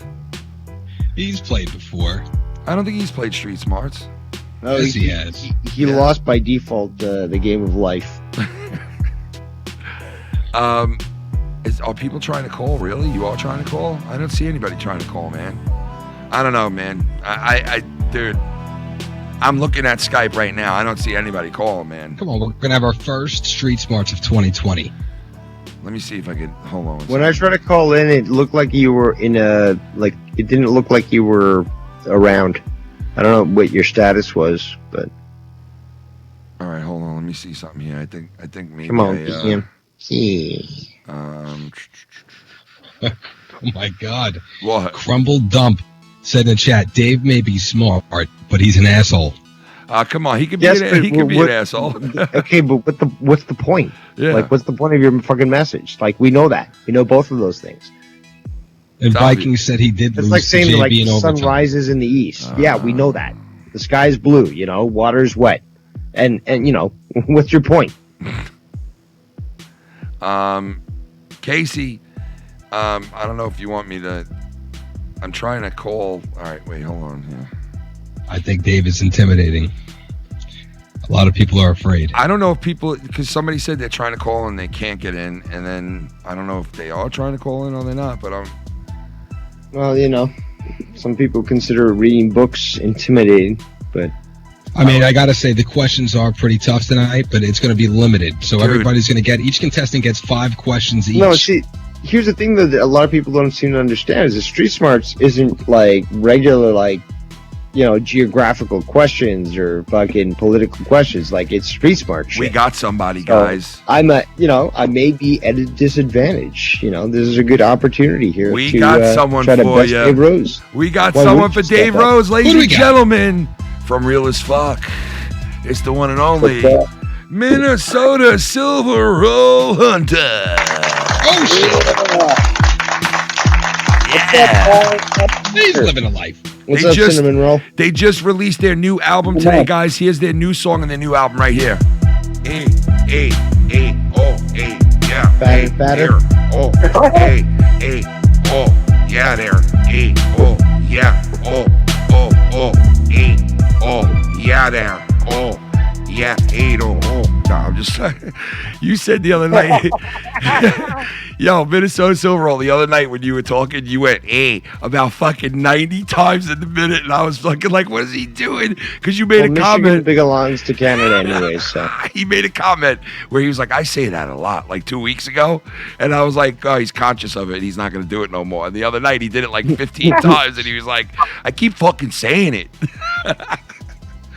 He's played before. I don't think he's played Street Smarts. No, Yes, he has. He lost by default the game of life. Are people trying to call? Really? You all trying to call? I don't see anybody trying to call, man. I don't know, man. Dude, I'm looking at Skype right now. I don't see anybody calling, man. Come on, we're going to have our first Street Smarts of 2020. Let me see if I can. Hold on. When I tried to call in, it looked like you were in a, like, it didn't look like you were around. I don't know what your status was, but. All right, hold on. Let me see something here. I think maybe. Come on, PM. Oh my God. What? Crumble Dump said in the chat, Dave may be smart, but he's an asshole. Come on, he could be, Yes, he could be an asshole. Okay, but what's the point? Yeah. Like, what's the point of your fucking message? Like, we know that. We know both of those things. And Vikings said he did It's lose like to saying, JB like, in the sun overtime. rises in the east. Yeah, we know that. The sky's blue, you know, water's wet. And you know, what's your point? Casey, I don't know if you want me to. I'm trying to call. All right, wait, hold on here. I think Dave is intimidating. A lot of people are afraid. I don't know if people, because somebody said they're trying to call and they can't get in, and then I don't know if they are trying to call in or they're not, but Well, you know, some people consider reading books intimidating, but I mean, I got to say, the questions are pretty tough tonight, but it's going to be limited. So everybody's going to get, each contestant gets 5 questions each. No, see, here's the thing that a lot of people don't seem to understand is that Street Smarts isn't like regular, like, you know, geographical questions or fucking political questions. Like, it's Street Smart shit. we got somebody, So, guys. I may be at a disadvantage. You know, this is a good opportunity here. We to, got someone try to for best ya. Dave Rose. We got Why someone wouldn't for you step Dave up? Rose, ladies Who do we and got? gentlemen, from Real as Fuck. It's the one and only What's Minnesota Silver Roll Hunter. Oh, shit. Yeah. He's living a life. What's They up, just- Cinnamon Roll? They just released their new album Come today, on. guys. Here's their new song and their new album right here. Yeah. Fatter, fatter. Oh, yeah, there. Yeah, there. Yeah, No, I'm just you said the other night. Yo, Minnesota Silver Roll, the other night when you were talking, you went about fucking 90 times in the minute, and I was fucking like, what is he doing? Because you made a Michigan comment. belongs to Canada anyway, so. He made a comment where he was like, I say that a lot, like 2 weeks ago. And I was like, oh, he's conscious of it. He's not going to do it no more. And the other night he did it like 15 times. And he was like, I keep fucking saying it.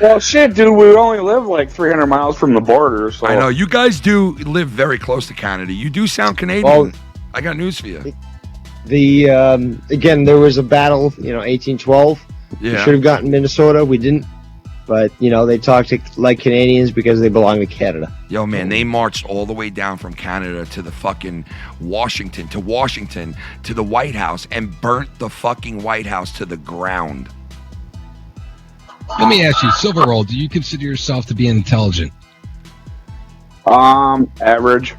Well, shit, dude, we only live like 300 miles from the border, so. I know. You guys do live very close to Canada. You do sound Canadian. Well, I got news for you. The again, there was a battle. 1812. Yeah. We should have gotten Minnesota. We didn't. But they talked like Canadians because they belong to Canada. Yo, man, they marched all the way down from Canada to the fucking Washington to the White House and burnt the fucking White House to the ground. Let me ask you, Silver Roll, do you consider yourself to be intelligent? Average.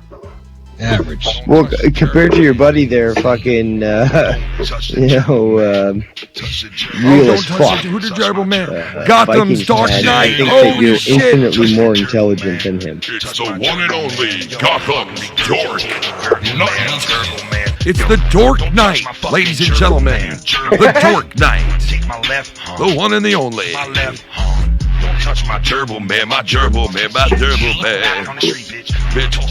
Average. Well, compared to your buddy there, fucking, real as fuck. Who did Gerbil, man? Gotham's Dark Knight. I think that you're infinitely more intelligent than him. It's the one and only Gotham's Dark Knight. It's the Dork Knight, ladies and gentlemen. The Dork Knight. The one and the only. Don't touch my gerbil, man, my gerbil, man, my gerbil, man. Bitch.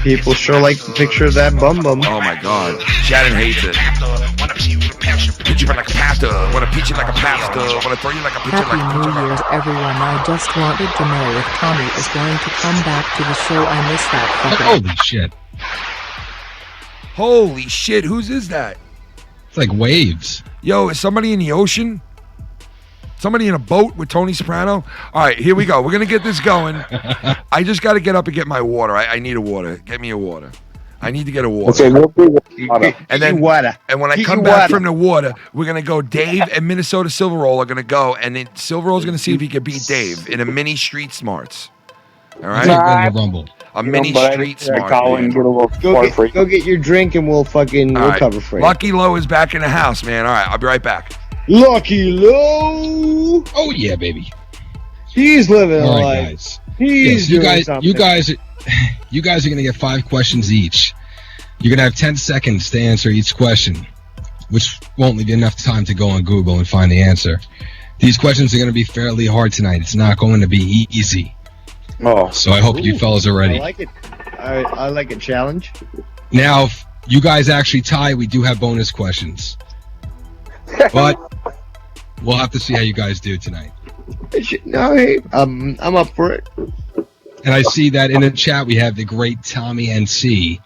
People sure like the picture of that bum. Oh my god. Shannon hates it. Pitch you like a pasta. Wanna pitch you like a pasta. Wanna throw you like a pitcher like a Happy New Year's, everyone. I just wanted to know if Tommy is going to come back to the show. I missed that fucker. Holy shit. Holy shit, whose is that? It's like waves. Yo, is somebody in the ocean? Somebody in a boat with Tony Soprano? All right, here we go. We're going to get this going. I just got to get up and get my water. I need a water. Get me a water. I need to get a water. Okay, we'll do water. And then water. And when I come back from the water, we're going to go. Dave and Minnesota Silver Roll are going to go. And then Silver Roll's going to see if he can beat Dave in a mini Street Smarts. All right? Right. Rumble. A mini Street Smart. Go get your drink and we'll cover for you. Lucky Low is back in the house, man. All right, I'll be right back. Lucky Low. Oh yeah, baby. He's living All right, life. guys. He's you doing guys, something. you guys are gonna get 5 questions each. You're gonna have 10 seconds to answer each question, which won't leave you enough time to go on Google and find the answer. These questions are gonna be fairly hard tonight. It's not going to be easy. Oh, so I hope you fellas are ready. I like it. I like a challenge. Now, if you guys actually tie, we do have bonus questions. But we'll have to see how you guys do tonight. No, hey, I'm up for it. And I see that in the chat we have the great Tommy NC.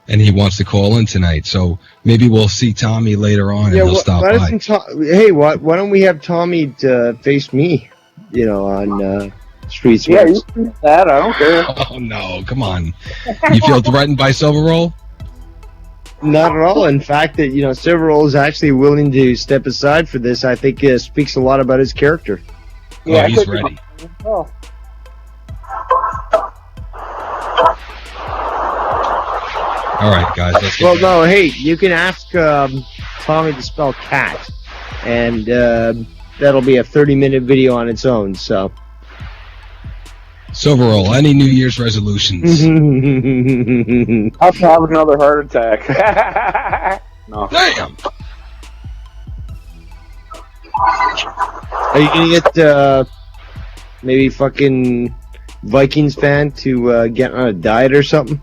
And he wants to call in tonight. So maybe we'll see Tommy later on and he'll stop by. Why don't we have Tommy to face me, on Street Smarts? Yeah, you can do that. I don't care. Oh, no. Come on. You feel threatened by Silver Roll? Not at all. In fact, that Silver Roll is actually willing to step aside for this. I think speaks a lot about his character. Yeah, he's ready. Oh. All right, guys. Let's get Well, no, hey, you can ask Tommy to spell cat, and that'll be a 30-minute video on its own. So, Silver Roll, any New Year's resolutions? I'll have another heart attack. No. Damn. Are you gonna get maybe fucking Vikings fan to get on a diet or something?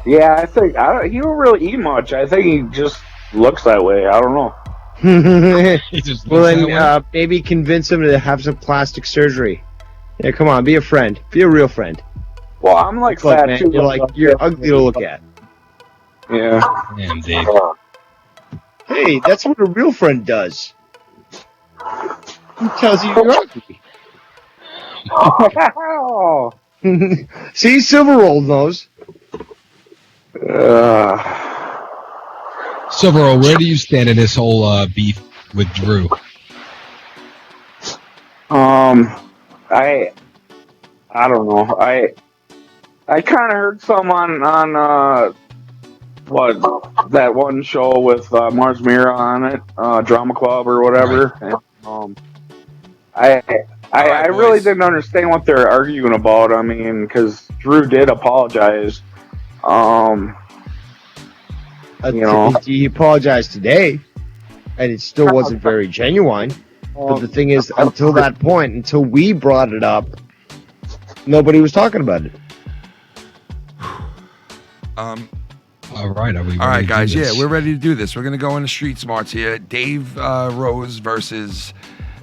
Yeah, I think he don't really eat much. I think he just looks that way. I don't know. Well, then maybe convince him to have some plastic surgery. Yeah, come on, be a friend. Be a real friend. Well, I'm like fat man, too. You're ugly to look at. Yeah. Damn, Dave. Hey, that's what a real friend does. He tells you you're ugly. See, Silver Roll knows. Silver Roll, where do you stand in this whole beef with Drew? I don't know. I kind of heard some on that one show with Mars Mira on it, Drama Club or whatever. And, I really didn't understand what they're arguing about. I mean, because Drew did apologize. He apologized today, and it still wasn't very genuine. But the thing is, until that point, until we brought it up, nobody was talking about it. All right, are we? All right, guys. Yeah, we're ready to do this. We're gonna go into Street Smarts here. Dave Rose versus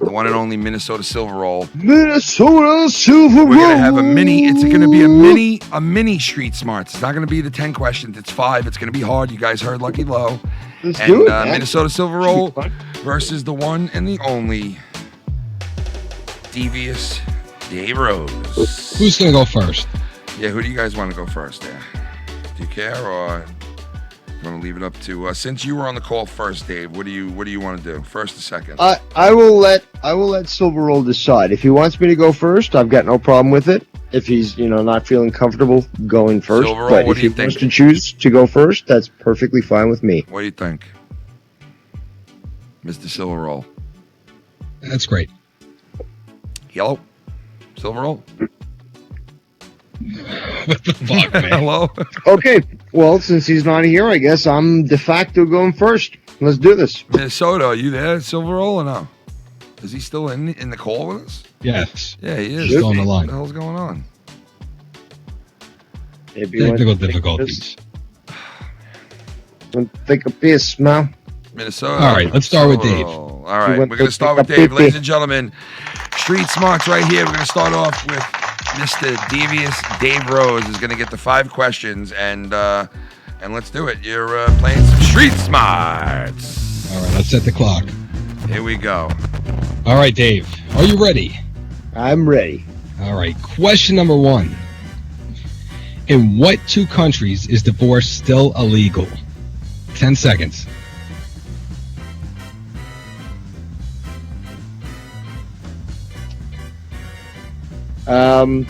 the one and only Minnesota Silver Roll. Minnesota Silver Roll. We're gonna have a mini. It's gonna be a mini Street Smarts. It's not gonna be the 10 questions. It's 5. It's gonna be hard. You guys heard Lucky Low. Let's do it, man. Minnesota Silver Roll versus the one and the only Devious Dave Rose. Who's gonna go first? Yeah, who do you guys want to go first there? Do you care, or you want to leave it up to since you were on the call first, Dave? What do you want to do? First or second? I will let Silver Roll decide. If he wants me to go first, I've got no problem with it. If he's not feeling comfortable going first, Silver Roll, but what if do you he think? wants to choose to go first, that's perfectly fine with me. What do you think, Mr. Silver Roll? That's great. Yellow, Silver Roll. What the fuck, man? Hello. Okay, well, since he's not here, I guess I'm de facto going first. Let's do this. Minnesota, are you there, Silver Roll, or no? Is he still in the call with us? Yes. Yeah, he is. He's on the line. What the hell's going on? Technical difficulties. Take a piss, man. Minnesota. All right, let's start with Dave. All right, we're going to start with Dave. Ladies and gentlemen, Street Smarts right here. We're going to start off with Mr. Devious Dave Rose is going to get the 5 questions, and let's do it. You're playing some Street Smarts. All right, let's set the clock. Here we go. All right, Dave, are you ready? I'm ready. All right, question number 1. In what 2 countries is divorce still illegal? 10 seconds. Gonna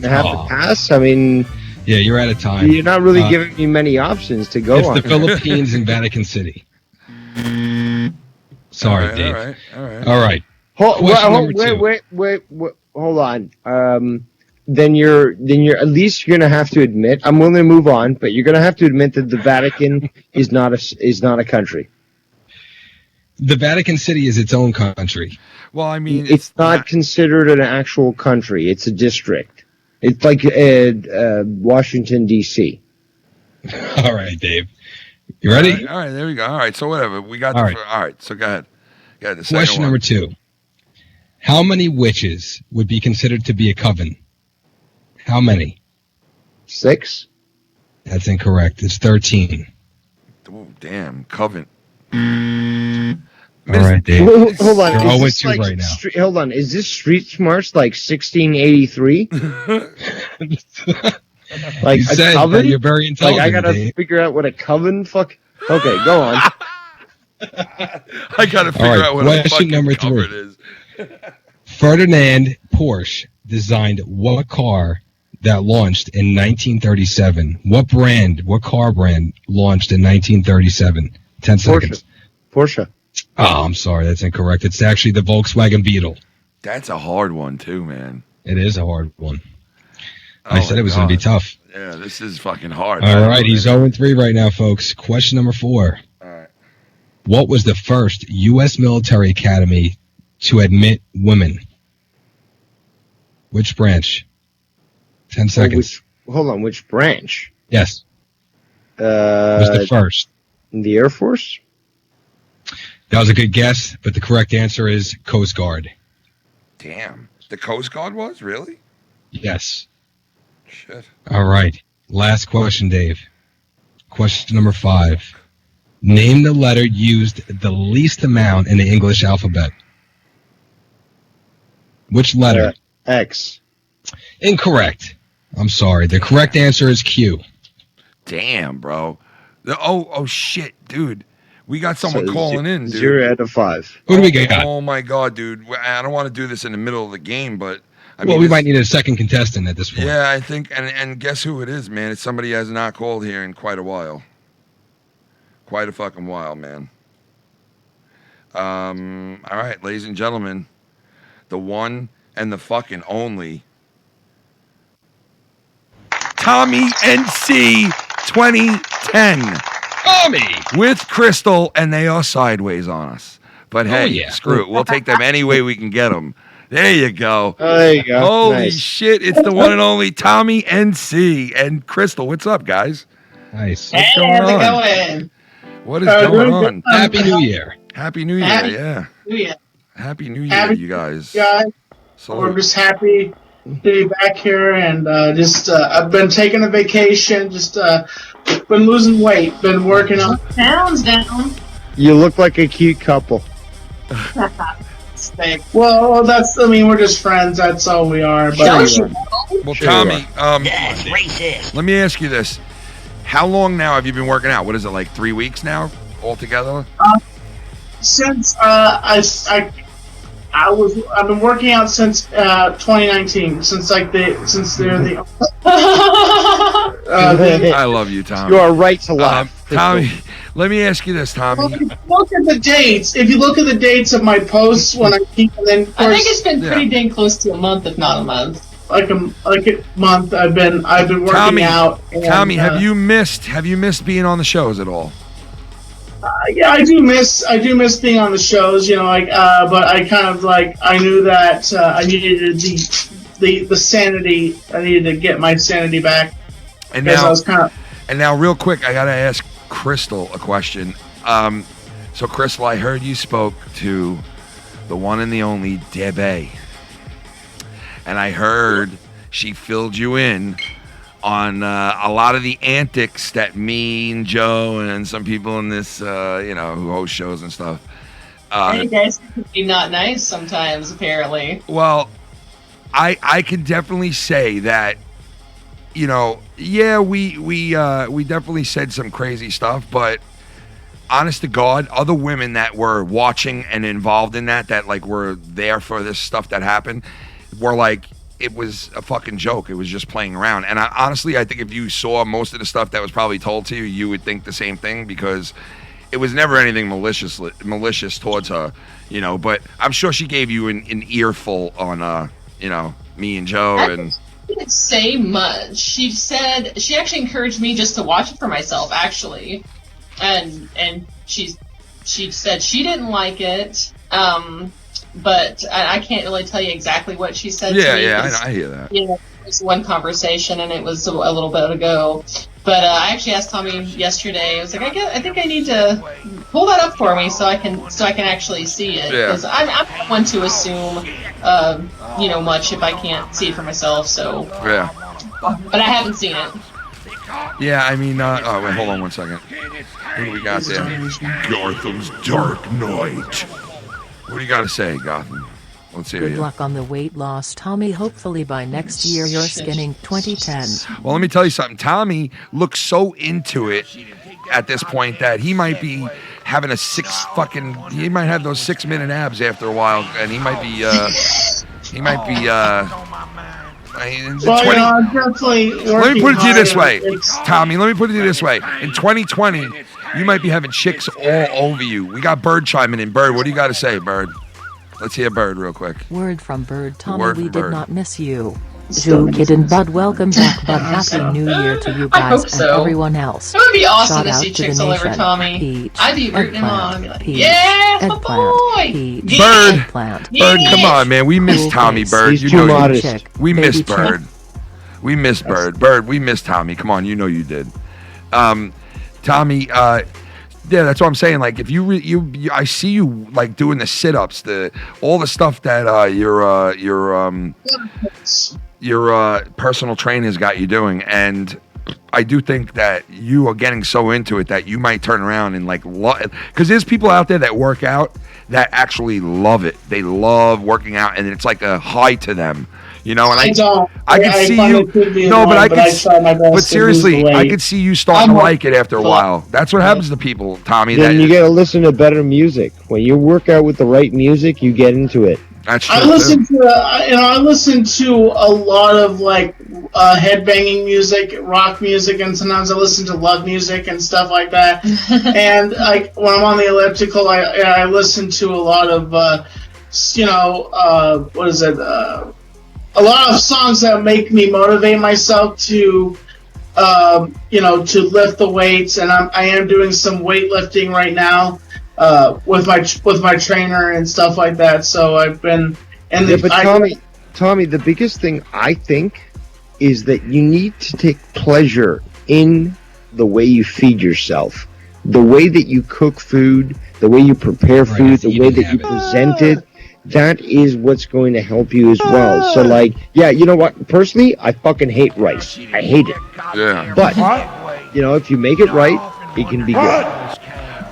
have to pass. I mean, yeah, you're out of time. You're not really giving me many options to go on. It's the Philippines and Vatican City. Sorry, all right, Dave. All right. Wait. Hold on. Then you're at least you're gonna have to admit. I'm willing to move on, but you're gonna have to admit that the Vatican is not a country. The Vatican City is its own country. Well, I mean, it's not considered an actual country. It's a district. It's like Washington, D.C. All right, Dave. You ready? All right, there we go. All right, so whatever. We got all the right. All right, so go ahead. The Question number 2. How many witches would be considered to be a coven? How many? 6. That's incorrect. It's 13. Oh, damn. Coven. All right, Dave. Hold on. You're 0-2 right now. Hold on. Is this Street Smarts like 1683? Like you a said coven? that you're very intelligent. Like I gotta Dave. figure out what a coven fuck. Okay, go on. I gotta figure out what a fucking number coven 3. is. Ferdinand Porsche designed what car that launched in 1937? What car brand launched in 1937? 10 seconds. Porsche. Oh, I'm sorry. That's incorrect. It's actually the Volkswagen Beetle. That's a hard one, too, man. It is a hard one. Oh I said it was going to be tough. Yeah, this is fucking hard. All right, he's 0-3 right now, folks. Question number 4. All right. What was the first U.S. military academy to admit women? Which branch? 10 seconds. Hold on, which branch? Yes. Was the first? The Air Force? That was a good guess, but the correct answer is Coast Guard. Damn. The Coast Guard was? Really? Yes. Shit. All right. Last question, Dave. Question number 5. Name the letter used the least amount in the English alphabet. Which letter? X. Incorrect. I'm sorry. The correct answer is Q. Damn, bro. Oh, shit, dude. We got someone calling in, dude. 0 out of 5. Who do we got? Oh, my God, dude. I don't want to do this in the middle of the game, but... we might need a second contestant at this point. Yeah, I think... And guess who it is, man? It's somebody who has not called here in quite a while. Quite a fucking while, man. All right, ladies and gentlemen. The one and the fucking only... Tommy NC 2010. Tommy! With Krystal, and they are sideways on us. But hey, yeah. Screw it. We'll take them any way we can get them. There you go. There you go. Holy Nice. shit. It's the one and only Tommy NC and Krystal. What's up, guys? Nice. What's going how's it on? going? What is going on? Happy New Year. Happy New Year, yeah. Yeah. Happy New Year, you guys. So we're just happy to be back here, and I've been taking a vacation, been losing weight, been working on pounds down. You look like a cute couple. Well, we're just friends. That's all we are. But well, Tommy, let me ask you this: how long now have you been working out? What is it, like 3 weeks now altogether? Since I've been working out since 2019. I love you, Tommy. You are right to laugh, Tommy. Let me ask you this, Tommy. Well, if you look at the dates, of my posts when I keep, and then I think it's been pretty dang close to a month, if not a month. Like a month, I've been working out. And, Tommy, have you missed being on the shows at all? Yeah, I do miss being on the shows, but I kind of I knew that I needed the sanity. I needed to get my sanity back. And now, real quick, I gotta ask Krystal a question. So Krystal, I heard you spoke to the one and the only Debe, and I heard she filled you in on a lot of the antics that me and Joe and some people in this, who host shows and stuff. Hey guys, can be not nice sometimes, apparently. Well, I can definitely say that, we definitely said some crazy stuff, but honest to God, other women that were watching and involved in that were there for this stuff that happened, were like, it was a fucking joke. It was just playing around. And honestly, I think if you saw most of the stuff that was probably told to you, you would think the same thing, because it was never anything malicious towards her, But I'm sure she gave you an earful on, me and Joe. And she didn't say much. She said she actually encouraged me just to watch it for myself, actually, and she said she didn't like it. But I can't really tell you exactly what she said to me. Yeah, I hear that. It was one conversation, and it was a little bit ago. But I actually asked Tommy yesterday. I was like, I think I need to pull that up for me so I can actually see it. Because I'm not one to assume, much if I can't see it for myself. So yeah. But I haven't seen it. Yeah, I mean, wait, hold on one second. What do we got there? Gotham's Dark Knight. What do you got to say, Gotham? Let's hear you. Good luck on the weight loss, Tommy. Hopefully by next year you're skinning 2010. Well, let me tell you something. Tommy looks so into it at this point that he might be having he might have those 6-minute abs after a while, and I'm definitely let me put it to you this way, Tommy. Let me put it to you this way. In 2020, you might be having chicks all over you. We got Bird chiming in. Bird, what do you got to say, Bird? Let's hear Bird real quick. Word from Bird. Tommy, we did not miss you. Zoo Kid and Bud, welcome back, Bud. Happy New Year to you guys and everyone else. It would be awesome to Shout see out chicks the all over nation. Tommy. Peach, I'd be rooting him on. I'd be like, Peach, yeah, my eggplant, boy. Peach, Bird, eggplant. Bird, come on, man. We miss Tommy, Bird. He's too modest. We miss Baby Bird. We miss Bird. Bird, we miss Tommy. Come on, you know you did. Tommy, yeah, that's what I'm saying. Like, if I see you like doing the sit-ups, all the stuff that your personal trainers got you doing, and I do think that you are getting so into it that you might turn around and because there's people out there that work out that actually love it. They love working out, and it's like a high to them. And I can see you. No, but but seriously, I could see you starting to like it after a while. That's what happens to people, Tommy. Then you got to listen to better music. When you work out with the right music, you get into it. That's true. I listen to a lot of headbanging music, rock music, and sometimes I listen to love music and stuff like that. And when I'm on the elliptical, I listen to a lot of a lot of songs that make me motivate myself to lift the weights, and I am doing some weightlifting right now with my trainer and stuff like that. So I've been Tommy, the biggest thing I think is that you need to take pleasure in the way you feed yourself, the way that you cook food, the way you prepare food, the way that you present it. that is what's going to help you as well. So, like, yeah, you know what? Personally, I fucking hate rice. I hate it. Yeah. But, you know, if you make it right, it can be good.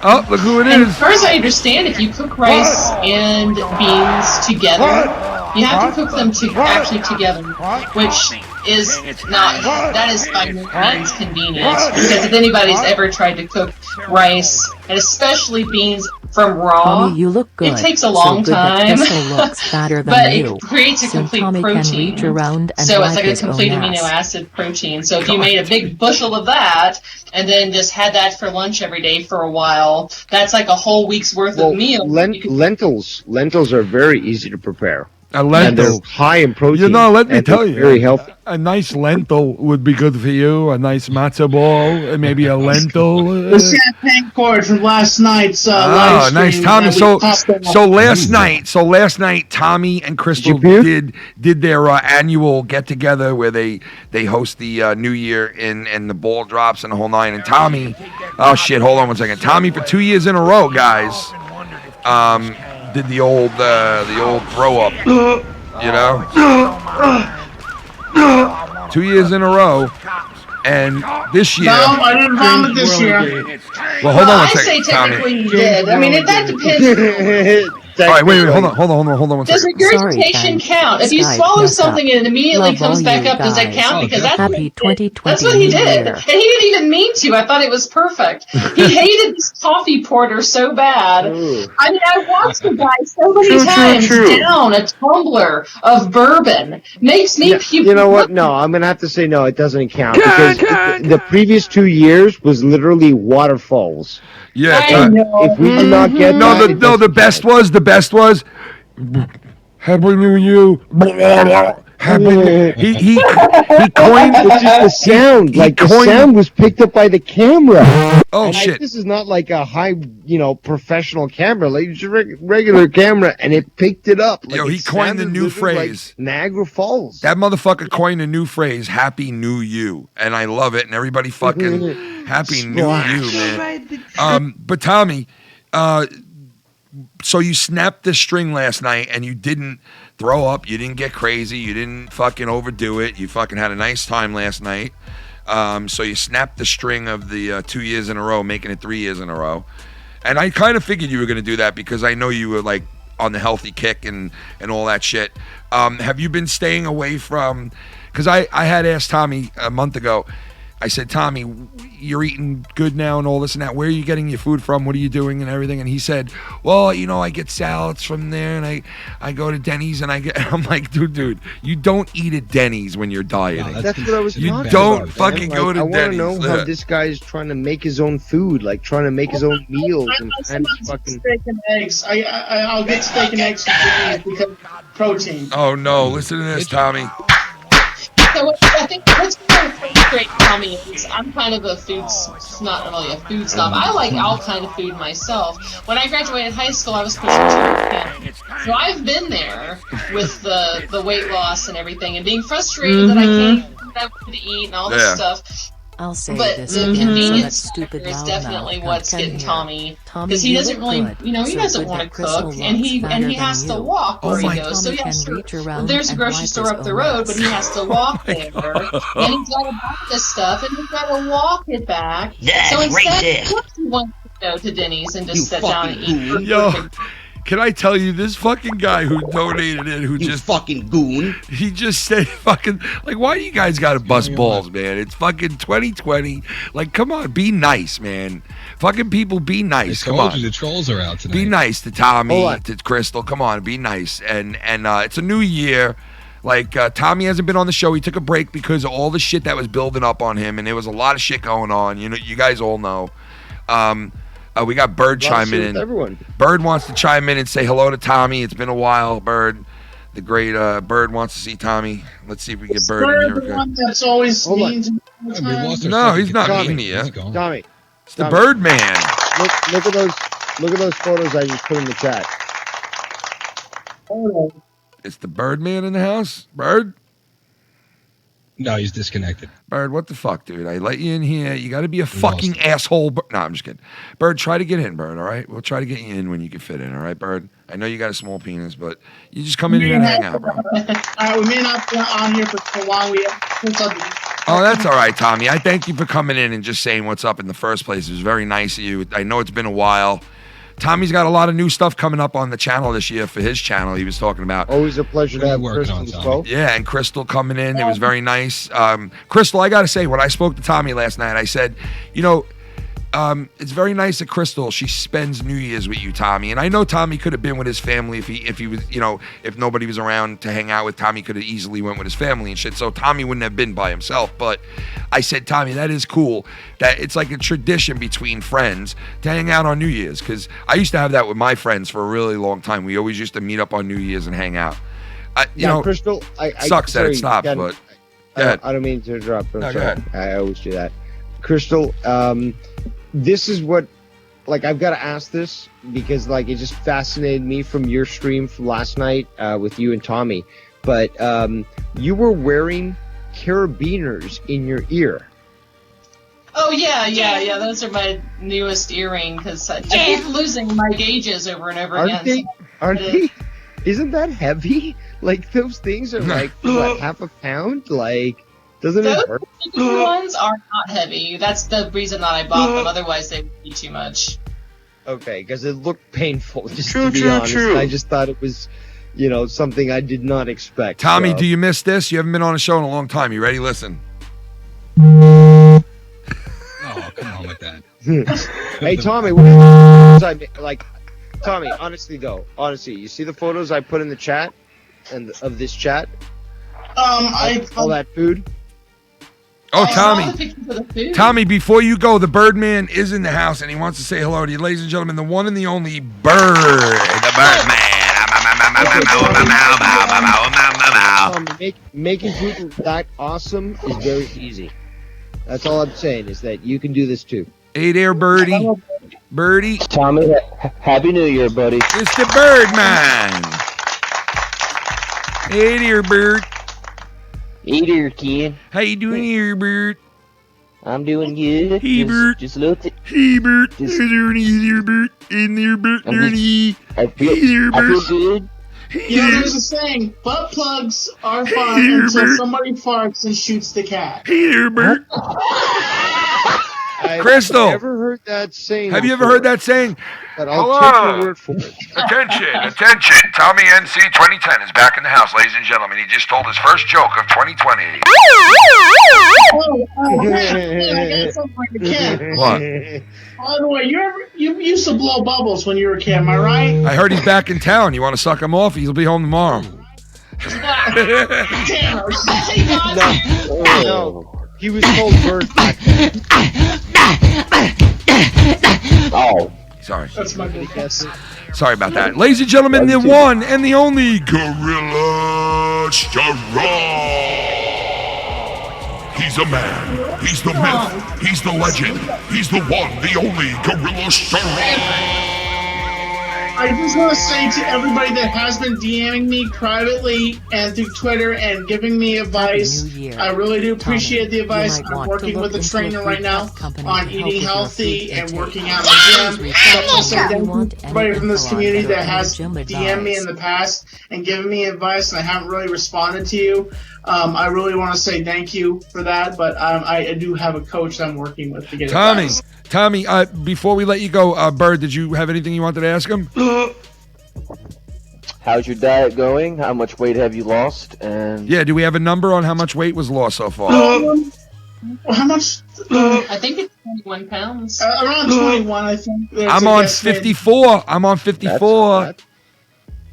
Oh, look who it And is. as far as I understand, if you cook rice and beans together, you have to cook them actually together, which is not, that is by no means convenient, because if anybody's ever tried to cook rice, and especially beans from raw, Tommy, you look good. it takes a long so good time, that Krystal looks fatter than but you. it creates a Soon complete Tommy protein. Can reach around and So it's wipe like a his complete own amino ass. acid protein. So if you made a big bushel of that and then just had that for lunch every day for a while, that's like a whole week's worth of meals. Lentils are very easy to prepare. A lentil. And they're high in protein. You know, let me and tell they're you, very healthy. a nice lentil would be good for you. A nice matzo ball, and maybe a lentil. The champagne cord from last night's Oh, live stream. nice, Tommy. So last night, Tommy and Krystal did their annual get together where they host the New Year and the ball drops and the whole nine. And Tommy, oh shit, hold on one second. Tommy for 2 years in a row, guys, did the old throw up, you know, 2 years in a row. And this year, No, I didn't vomit this year. well, hold on one I say second, Tommy. technically you did. I mean, that depends. All right, wait, hold on one Does second. regurgitation count? If you Skype swallow messed something and it immediately Love comes all back you up, does that guys. count? Because that's what Happy he did. 2020 That's what he did. year. And he didn't even mean to. I thought it was perfect. He hated this coffee porter so bad. I mean, I watched the guy so many times down a tumbler of bourbon. Makes me puke. You know what? No, I'm going to have to say no, it doesn't count. Because the previous 2 years was literally waterfalls. Yeah, I know. If we did not get the best was Happy New Year. He coined it's just the sound. The sound was picked up by the camera. Oh and shit! This is not like a high, professional camera. Like it's a regular camera, and it picked it up. Yo, he coined the new phrase. Like Niagara Falls. That motherfucker coined a new phrase, Happy New You. And I love it. And everybody fucking Happy New You, man. But Tommy, so you snapped the string last night and you didn't throw up, you didn't get crazy, you didn't fucking overdo it. You fucking had a nice time last night. So you snapped the string of the 2 years in a row, making it 3 years in a row. And I kind of figured you were going to do that because I know you were like on the healthy kick and all that shit. Have you been staying away from, because I had asked Tommy a month ago, I said, Tommy, you're eating good now and all this and that. Where are you getting your food from? What are you doing and everything? And he said, well, I get salads from there and I go to Denny's and I'm like, dude, you don't eat at Denny's when you're dieting. No, that's what I was talking You don't about, fucking go to I Denny's. I want to know how this guy is trying to make his own food, like trying to make his own meals and fucking steak and eggs. I'll get steak and eggs from Denny's because protein. Oh, no. Listen to this, Tommy. So I think what's really great, Tommy, is I'm kind of a not really a food snob. I like all kind of food myself. When I graduated high school, I was pushing 210. So I've been there with the weight loss and everything, and being frustrated that I can't eat what I wanted to eat and all this stuff. I'll say But this the again, convenience so that stupid factor is loud definitely mouth what's can getting hear. Tommy, Tommy, because he you doesn't look really, good. he So doesn't good want that to Krystal cook, and he looks fatter has than to you. walk where So he goes. So Tommy yeah, can sure, reach around there's a and grocery wipe store his up the own road, ass. but he has to walk there, and he's got to buy this stuff, and he's got to walk it back. That's so instead, racist. of course, he wants to go to Denny's and just sit down and eat. Yo, can I tell you, this fucking guy who donated it, who just fucking goon. He just said fucking, like, why do you guys gotta bust balls, man? It's fucking 2020. Like, come on, be nice, man. Fucking people, be nice. Come on. The trolls are out tonight. Be nice to Tommy, to Krystal. Come on, be nice. And it's a new year. Like, Tommy hasn't been on the show. He took a break because of all the shit that was building up on him, and there was a lot of shit going on. You guys all know. We got Bird chiming in. Everyone. Bird wants to chime in and say hello to Tommy. It's been a while, Bird. The great Bird wants to see Tommy. Let's see if we get Bird in here. The one that's always mean to me all the time. No, he's not Tommy, mean to you. Tommy. It's the Bird Man. Look at those photos I just put in the chat. It's the Bird Man in the house. Bird. No, he's disconnected. Bird, what the fuck, dude? I let you in here. You got to be a fucking asshole. No, I'm just kidding. Bird, try to get in, Bird, all right? We'll try to get you in when you can fit in, all right, Bird? I know you got a small penis, but you just come in here and hang out, bro. We may not be on here for long. Oh, that's all right, Tommy. I thank you for coming in and just saying what's up in the first place. It was very nice of you. I know it's been a while. Tommy's got a lot of new stuff coming up on the channel this year for his channel. He was talking about. Always a pleasure to have Crystal as well. Yeah, and Crystal coming in. It was very nice. Crystal, I got to say, when I spoke to Tommy last night, I said, you know, it's very nice that Crystal, she spends New Year's with you, Tommy. And I know Tommy could have been with his family if he was, you know, if nobody was around to hang out with. Tommy could have easily went with his family and shit. So Tommy wouldn't have been by himself. But I said, Tommy, that is cool. That it's like a tradition between friends to hang out on New Year's. Because I used to have that with my friends for a really long time. We always used to meet up on New Year's and hang out. You know, Crystal, sucks that it stopped, but I don't mean to interrupt. I'm sorry. I always do that. Crystal, this is what, like, I've got to ask this because, like, it just fascinated me from your stream from last night with you and Tommy. But you were wearing carabiners in your ear. Oh, yeah. Those are my newest earring because I keep losing my gauges over and over again. Aren't they? Isn't that heavy? Like, those things are like, what, half a pound? Like, doesn't it hurt? Those ones are not heavy. That's the reason that I bought them. Otherwise, they would be too much. Okay, because it looked painful, just to be honest. I just thought it was, you know, something I did not expect. Tommy, do you miss this? You haven't been on a show in a long time. You ready? Listen. Oh, come on with that. Hey, Tommy, what is like, Tommy, honestly, you see the photos I put in the chat and of this chat? All that food. Oh, Tommy, before you go, the Birdman is in the house and he wants to say hello to you. Ladies and gentlemen, the one and the only Bird. The Birdman. Making food that awesome is very easy. That's all I'm saying, is that you can do this too. Hey there, Birdie. Birdie. Tommy, Happy New Year, buddy. It's the Birdman. Hey there, Bird. Hey there, kid. How you doing here, Bird? I'm doing good. Hey, Bird. Just a little Hey, Bird. How you doing there, Bird? In there, Bird. I feel good. You know, there's a saying, butt plugs are fun until somebody farts and shoots the cat. Hey there, Bird. Crystal. I've never heard that saying. Have you ever heard that saying? But I'll take your word for it. Attention. Tommy NC 2010 is back in the house, ladies and gentlemen. He just told his first joke of 2020. What? By the way, you used to blow bubbles when you were a kid, am I right? I heard he's back in town. You want to suck him off? He'll be home tomorrow. No. He was called Bird back then. Oh. Sorry. That's my big guess. Sorry about that. Ladies and gentlemen, the one and the only Gorilla Strong. He's a man. He's the myth. He's the legend. He's the one, the only Gorilla Strong. I just want to say to everybody that has been DMing me privately and through Twitter and giving me advice, I really do appreciate the advice. I'm working with a trainer right now on eating healthy and working out in the gym. So I want to say thank you to everybody from this community that has DM'd me in the past and given me advice, and I haven't really responded to you. I really want to say thank you for that, but I do have a coach that I'm working with to get advice. Tommy, before we let you go, Bird, did you have anything you wanted to ask him? How's your diet going? How much weight have you lost? And yeah, do we have a number on how much weight was lost so far? How much? I think it's 21 pounds. Around 21, I think. I'm on 54. I'm on 54.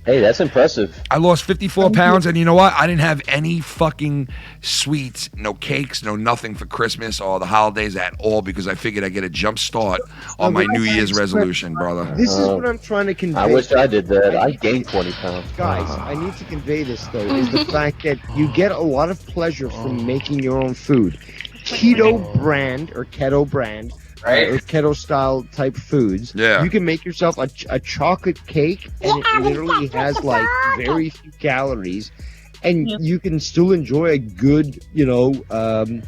Hey, that's impressive. I lost 54 pounds, and you know what? I didn't have any fucking sweets, no cakes, no nothing for Christmas or the holidays at all because I figured I'd get a jump start on my New Year's resolution, brother. This is what I'm trying to convey. I wish I did that. I gained 20 pounds. Guys, I need to convey this, though, is the fact that you get a lot of pleasure from making your own food. Keto brand or keto brand. Right. Or keto style type foods. Yeah. You can make yourself a chocolate cake, and it literally has like very few calories, and you can still enjoy a good,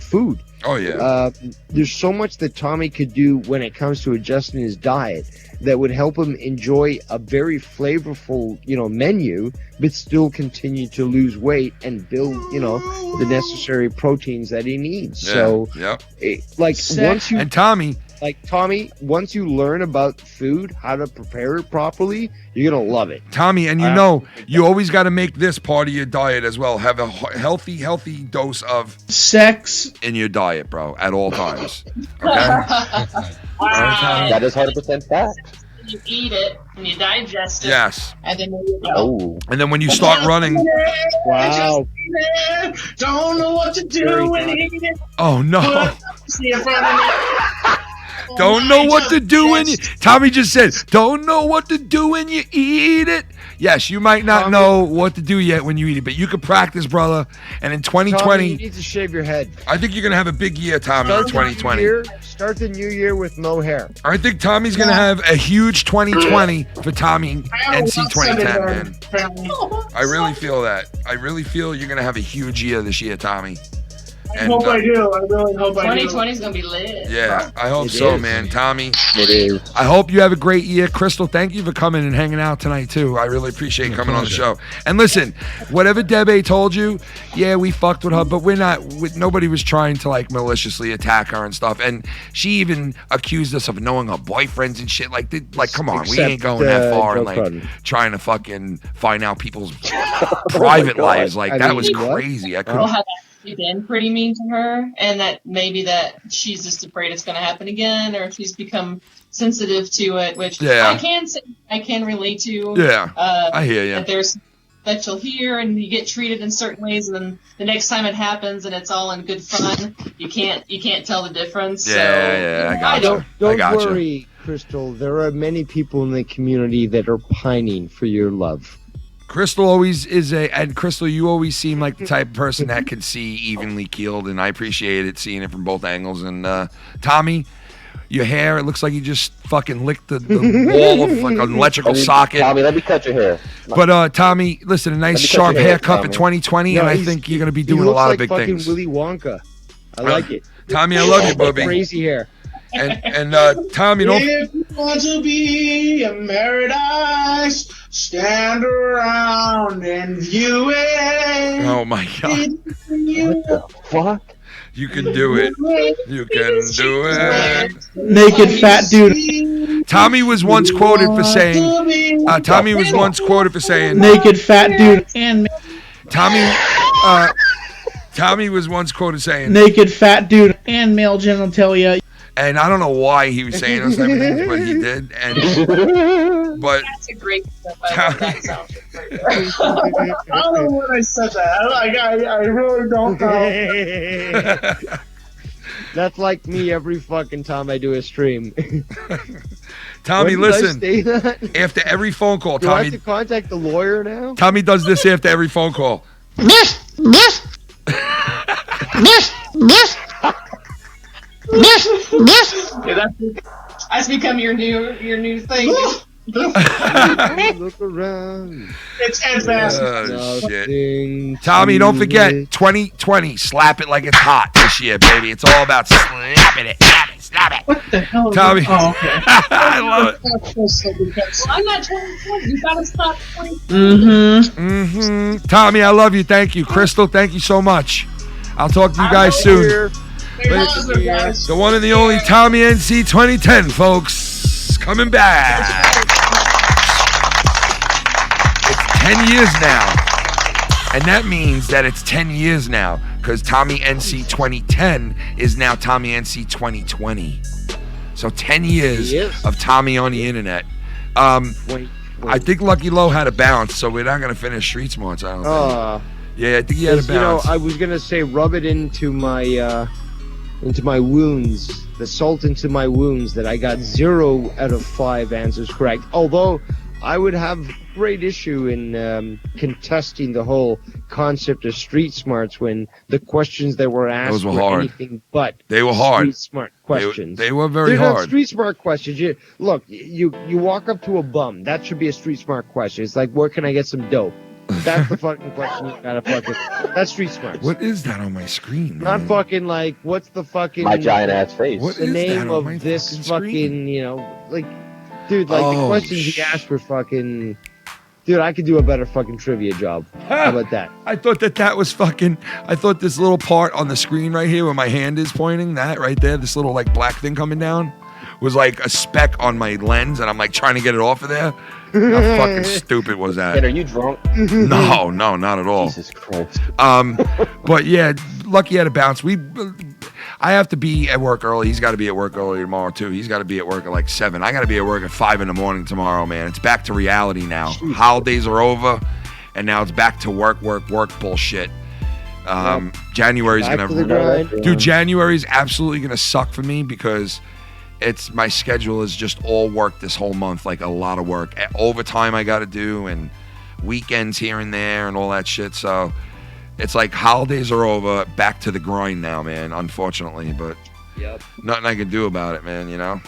food. Oh yeah. There's so much that Tommy could do when it comes to adjusting his diet that would help him enjoy a very flavorful, menu, but still continue to lose weight and build, the necessary proteins that he needs. Yeah. So, Tommy, once you learn about food, how to prepare it properly, you're gonna love it. Tommy, and you always got to make this part of your diet as well. Have a healthy dose of sex in your diet, bro, at all times. Okay. That is 100% fact. You eat it and you digest it. Yes. And then there you go. Oh. And then when you start running, wow. Don't know what to do when you eat it. Oh no. See in front of me. Don't know what to do when you. Tommy just said, "Don't know what to do when you eat it." Yes, you might not know what to do yet when you eat it, but you can practice, brother. And in 2020, Tommy, you need to shave your head. I think you're gonna have a big year, Tommy. In 2020. Start the new year with no hair. I think Tommy's gonna have a huge 2020 for Tommy NC 2010, man. I really feel that. I really feel you're gonna have a huge year this year, Tommy. I hope I do. I really hope I do. 2020 is gonna be lit. Yeah, I hope so, man. Tommy, it is. I hope you have a great year. Crystal, thank you for coming and hanging out tonight, too. I really appreciate you coming on the show. And listen, whatever Debe told you, yeah, we fucked with her, but nobody was trying to, maliciously attack her and stuff. And she even accused us of knowing her boyfriends and shit. Like, come on, we ain't going that far and, trying to fucking find out people's private lives. Like, that was crazy. I couldn't. Been pretty mean to her, and that maybe that she's just afraid it's going to happen again, or she's become sensitive to it, which I can relate to. Yeah, I hear you. That you'll hear, and you get treated in certain ways, and then the next time it happens, and it's all in good fun, you can't tell the difference. Yeah, I got you. Don't worry, Crystal. There are many people in the community that are pining for your love. Crystal always is and Crystal, you always seem like the type of person that can see evenly keeled, and I appreciate it, seeing it from both angles. And Tommy, your hair, it looks like you just fucking licked the wall of like an electrical socket. Tommy, let me cut your hair. But Tommy, listen, a nice sharp haircut for 2020, and I think you're going to be doing a lot of big things. Willy Wonka. I like it. Tommy, I love you, booby. Crazy hair. And Tommy, don't. If you want to be in paradise, stand around and view it. Oh my God! What the fuck? You can do it. You can do it. Naked fat dude. Tommy was once quoted for saying. Naked fat dude and. Tommy was once quoted saying. Naked fat dude and male genitalia. And I don't know why he was saying those type of things, but he did. But that's a great stuff. That sounds I don't know when I said that. I really don't know. That's like me every fucking time I do a stream. Tommy, listen. After every phone call, do Tommy. I have to contact the lawyer now? Tommy does this after every phone call. That's become your new thing. Look around. It's advanced. Oh, shit. Tommy, don't forget 2020. Slap it like it's hot this year, baby. It's all about slapping it. Slap it. What the hell? Tommy. Oh, okay. I love it. I'm not 2020. You gotta stop 2020. Tommy, I love you. Thank you. Crystal, thank you so much. I'll talk to you guys soon. The one and the only Tommy NC 2010, folks. Coming back. It's 10 years now. And that means that it's 10 years now, because Tommy NC 2010 is now Tommy NC 2020. So 10 years of Tommy on the internet. I think Lucky Low had a bounce, so we're not going to finish Street Smarts, I don't think. Yeah, I think he had a bounce. I was going to say rub it into my wounds, the salt into my wounds, that I got 0 out of 5 answers correct. Although I would have great issue in contesting the whole concept of Street Smarts when the questions that were asked were hard. Anything but they were hard. Street Smart questions. They were very They're hard. not Street Smart questions. You walk up to a bum. That should be a Street Smart question. It's like, where can I get some dope? That's the fucking question you gotta fucking. That's street smarts. What is that on my screen? Not man? fucking like, what's the fucking. My giant ass face. What the is name that on my of this fucking screen? fucking, you know, like, dude, like the Oh, questions he asked were fucking. Dude, I could do a better fucking trivia job. How about that? I thought that was fucking. I thought this little part on the screen right here where my hand is pointing, that right there, this little like black thing coming down, was like a speck on my lens, and I'm like trying to get it off of there. How fucking stupid was that? Kid, are you drunk? No, not at all. Jesus Christ. But yeah, lucky had to bounce. I have to be at work early. He's got to be at work early tomorrow too. He's got to be at work at like 7. I got to be at work at 5 in the morning tomorrow, man. It's back to reality now. Holidays are over, and now it's back to work bullshit. January's January's absolutely gonna suck for me because my schedule is just all work this whole month, like a lot of work. Overtime I got to do, and weekends here and there, and all that shit. So it's like holidays are over, back to the grind now, man, unfortunately. But nothing I can do about it, man, you know?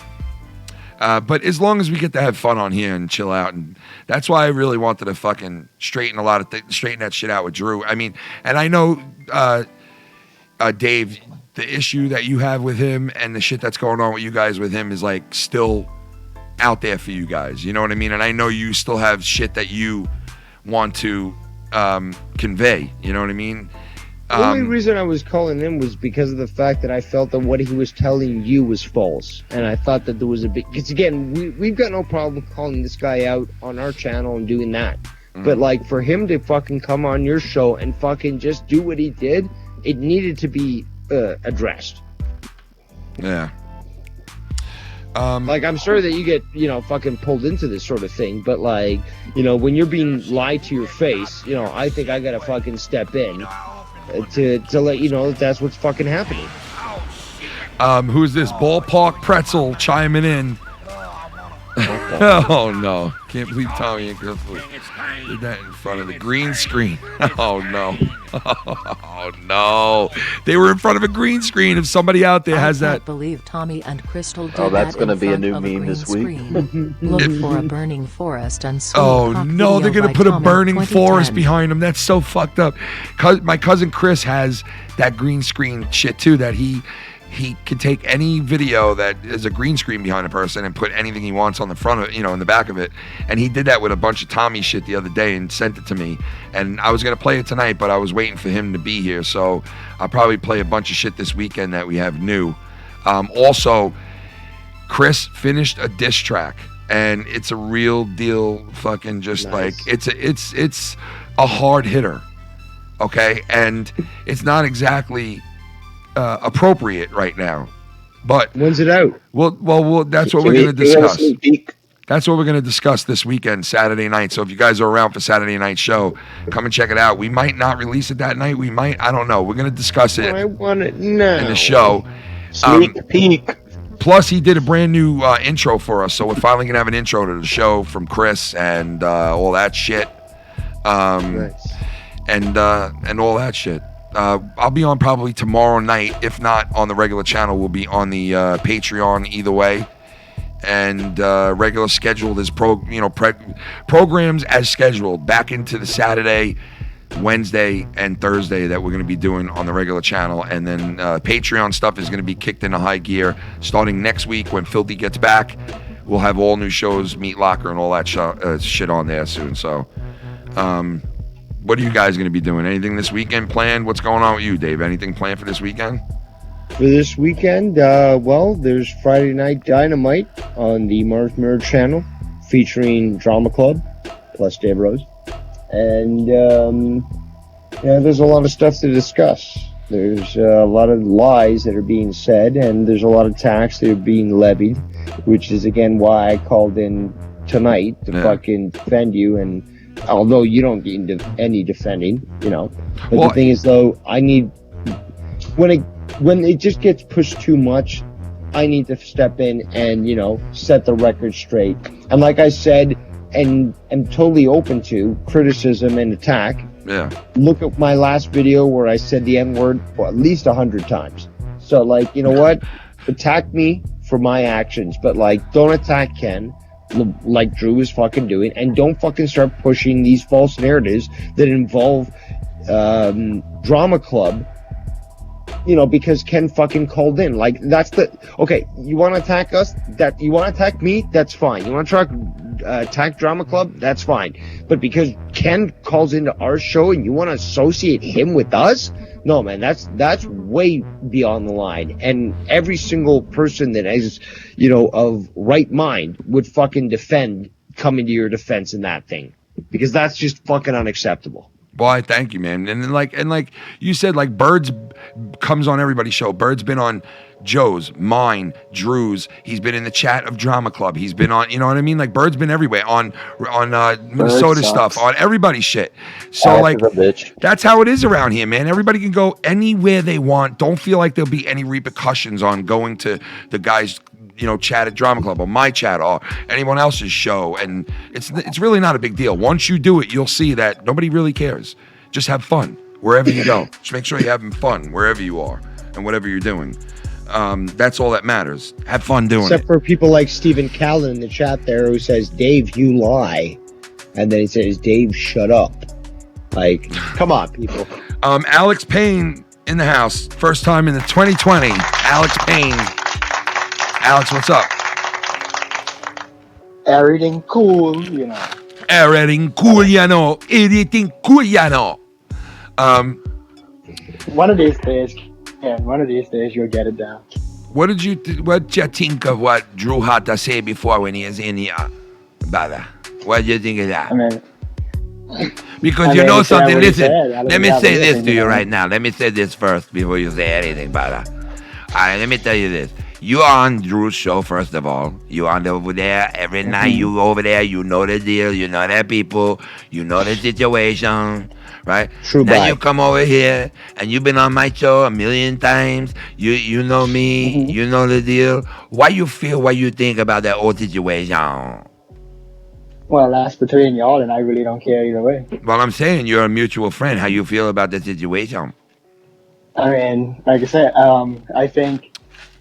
But as long as we get to have fun on here and chill out, and that's why I really wanted to fucking straighten that shit out with Drew. I mean, and I know, Dave, the issue that you have with him and the shit that's going on with you guys with him is like still out there for you guys. You know what I mean? And I know you still have shit that you want to convey. You know what I mean? The only reason I was calling him was because of the fact that I felt that what he was telling you was false, and I thought that there was a big. Because again, we've got no problem calling this guy out on our channel and doing that, but like for him to fucking come on your show and fucking just do what he did, it needed to be addressed. Yeah. Like, I'm sure that you get, fucking pulled into this sort of thing, but like, when you're being lied to your face, I think I gotta fucking step in to let you know that that's what's fucking happening. Who's this ballpark pretzel chiming in? Oh no! Can't believe Tommy and Crystal did that in front of the green screen. Oh no! Oh no! They were in front of a green screen. If somebody out there has that, I can't believe Tommy and Crystal did that's going to be a new meme this week. Look for a burning forest and oh no! They're gonna put a burning forest behind them. That's so fucked up. My cousin Chris has that green screen shit too. That he can take any video that is a green screen behind a person and put anything he wants on the front of it, in the back of it. And he did that with a bunch of Tommy shit the other day and sent it to me. And I was going to play it tonight, but I was waiting for him to be here. So I'll probably play a bunch of shit this weekend that we have new. Also, Chris finished a diss track, and it's a real deal fucking just nice. Like, it's a hard hitter. Okay. And it's not exactly appropriate right now, but when's it out? Well, that's what we're going to discuss. That's what we're going to discuss this weekend, Saturday night. So if you guys are around for Saturday night show, come and check it out. We might not release it that night. We might. I don't know. We're going to discuss it. I want it now. In the show. Sneak peek. Plus, he did a brand new intro for us, so we're finally going to have an intro to the show from Chris and all that shit. Nice. And all that shit. I'll be on probably tomorrow night. If not on the regular channel, we'll be on the Patreon either way. And regular scheduled is programs as scheduled back into the Saturday, Wednesday, and Thursday that we're going to be doing on the regular channel. And then Patreon stuff is going to be kicked into high gear starting next week when Filthy gets back. We'll have all new shows, Meat Locker, and all that shit on there soon. So, what are you guys going to be doing? Anything this weekend planned? What's going on with you, Dave? Anything planned for this weekend? For this weekend, there's Friday Night Dynamite on the Mars Mirror channel featuring Drama Club plus Dave Rose. And, there's a lot of stuff to discuss. There's a lot of lies that are being said, and there's a lot of tax that are being levied, which is, again, why I called in tonight to fucking defend you. And although you don't need any defending, But the thing is, though, I need... When it just gets pushed too much, I need to step in and, set the record straight. And like I said, and am totally open to criticism and attack. Yeah. Look at my last video where I said the N-word at least 100 times. So, you know what? Attack me for my actions, but, don't attack Ken. like Drew is fucking doing, and don't fucking start pushing these false narratives that involve Drama Club. You know, because Ken fucking called in. Like, that's okay, you want to attack us? You want to attack me? That's fine. You want to attack Drama Club? That's fine. But because Ken calls into our show and you want to associate him with us? No, man, that's way beyond the line. And every single person that is, you know, of right mind would fucking come into your defense in that thing. Because that's just fucking unacceptable. Well, I thank you, man. And like you said, like Bird's comes on everybody's show. Bird's been on Joe's, mine, Drew's. He's been in the chat of Drama Club. He's been on, you know what I mean? Like Bird's been everywhere on Minnesota stuff, on everybody's shit. So like that's how it is around here, man. Everybody can go anywhere they want. Don't feel like there'll be any repercussions on going to the guys, you know, chat at Drama Club or my chat or anyone else's show. And it's really not a big deal. Once you do it, you'll see that nobody really cares. Just have fun wherever you go. Just make sure you're having fun wherever you are and whatever you're doing. That's all that matters. Have fun doing Except for people like Stephen Callan in the chat there who says, Dave, you lie. And then he says, Dave, shut up. Like, come on, people. Alex Payne in the house. First time in the 2020. Alex Payne. Alex, what's up? Everything cool, you know. Everything cool, you know. Everything cool, you know. One of these days, you'll get it down. What did you think of what Drew had to say before when he was in here, brother? What did you think of that? I mean, because you know something. Listen, let me say this to you right now. Let me say this first before you say anything, brother. All right, let me tell you this. You are on Drew's show, first of all. You on over there. Every night you go over there, you know the deal. You know the people. You know the situation, right? True. Now you come over here, and you've been on my show a million times. You know me. You know the deal. What you think about that whole situation? Well, that's between y'all, and I really don't care either way. Well, I'm saying you're a mutual friend. How you feel about the situation? I mean, like I said, I think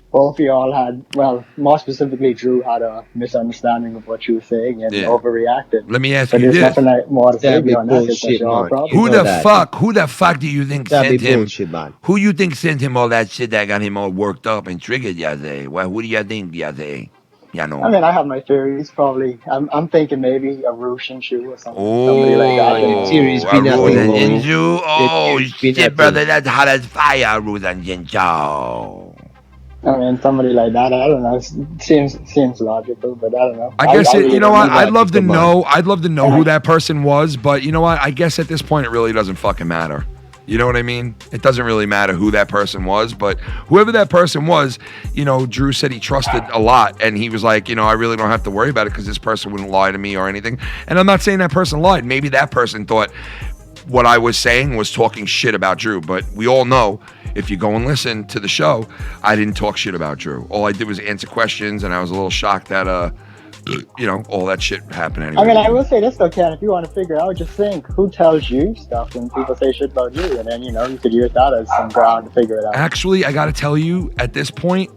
both of y'all had, well, more specifically, Drew had a misunderstanding of what you were saying and overreacted. Let me ask but you there's this. nothing more to say beyond that. Who the fuck do you think sent him? Who you think sent him all that shit that got him all worked up and triggered yesterday? Well, who do you think yesterday? You know. I mean, I have my theories. Probably, I'm thinking maybe a Russian shoe or something. Somebody like that. Series be nothing. Oh shit, brother, that's hot as fire, Russian Jinju. I mean, somebody like that. I don't know. It seems logical, but I don't know. I guess you know what? I'd love to know. I'd love to know who that person was, but you know what? I guess at this point, it really doesn't fucking matter. You know what I mean? It doesn't really matter who that person was, but whoever that person was, you know, Drew said he trusted a lot, and he was like, you know, I really don't have to worry about it because this person wouldn't lie to me or anything. And I'm not saying that person lied. Maybe that person thought what I was saying was talking shit about Drew, but we all know, if you go and listen to the show, I didn't talk shit about Drew. All I did was answer questions, and I was a little shocked that, you know, all that shit happened anyway. I mean, I will say this though, Ken, if you want to figure out, just think, who tells you stuff when people say shit about you? And then, you know, you could use that as some ground to figure it out. Actually, I got to tell you, at this point,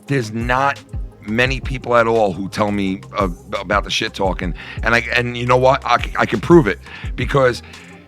there's not many people at all who tell me about the shit talking. And you know what? I can prove it, because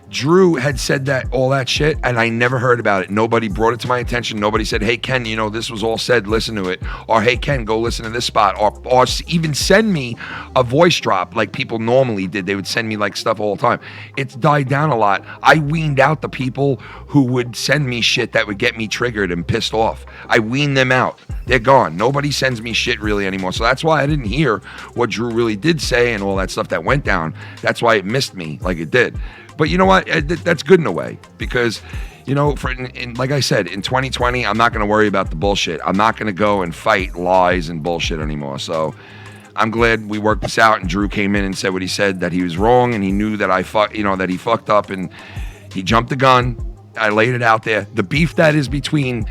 Drew had said that, all that shit, and I never heard about it. Nobody brought it to my attention. Nobody said, hey, Ken, you know, this was all said, listen to it. Or, hey, Ken, go listen to this spot. Or even send me a voice drop like people normally did. They would send me, like, stuff all the time. It's died down a lot. I weaned out the people who would send me shit that would get me triggered and pissed off. I weaned them out. They're gone. Nobody sends me shit really anymore. So that's why I didn't hear what Drew really did say and all that stuff that went down. That's why it missed me like it did. But you know what? That's good in a way, because, you know, like I said, in 2020, I'm not going to worry about the bullshit. I'm not going to go and fight lies and bullshit anymore. So I'm glad we worked this out, and Drew came in and said what he said, that he was wrong, and he knew that that he fucked up, and he jumped the gun. I laid it out there. The beef that is between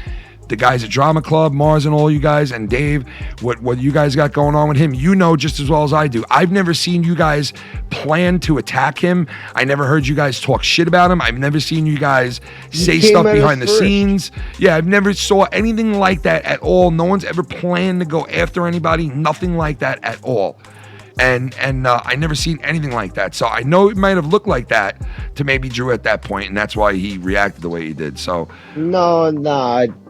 the guys at Drama Club, Mars and all you guys, and Dave, what you guys got going on with him, you know just as well as I do. I've never seen you guys plan to attack him. I never heard you guys talk shit about him. I've never seen you guys say stuff behind the scenes. Yeah, I've never saw anything like that at all. No one's ever planned to go after anybody. Nothing like that at all. And I never seen anything like that. So I know it might have looked like that to maybe Drew at that point, and that's why he reacted the way he did. So no.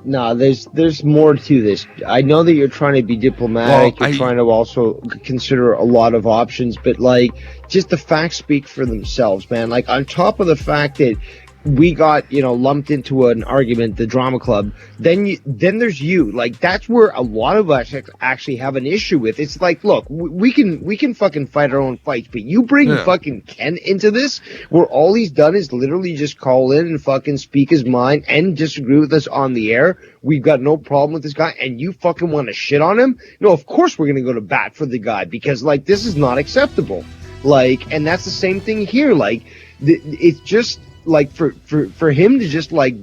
There's more to this. I know that you're trying to be diplomatic. You're trying to also consider a lot of options, but like, just the facts speak for themselves, man. Like, on top of the fact that we got, lumped into an argument, the drama club, then there's you. Like, that's where a lot of us actually have an issue with. It's like, look, we can fucking fight our own fights, but you bring fucking Ken into this, where all he's done is literally just call in and fucking speak his mind and disagree with us on the air. We've got no problem with this guy, and you fucking want to shit on him? No, of course we're gonna go to bat for the guy, because, like, this is not acceptable. Like, and that's the same thing here. Like, it's just, like, for him to just, like,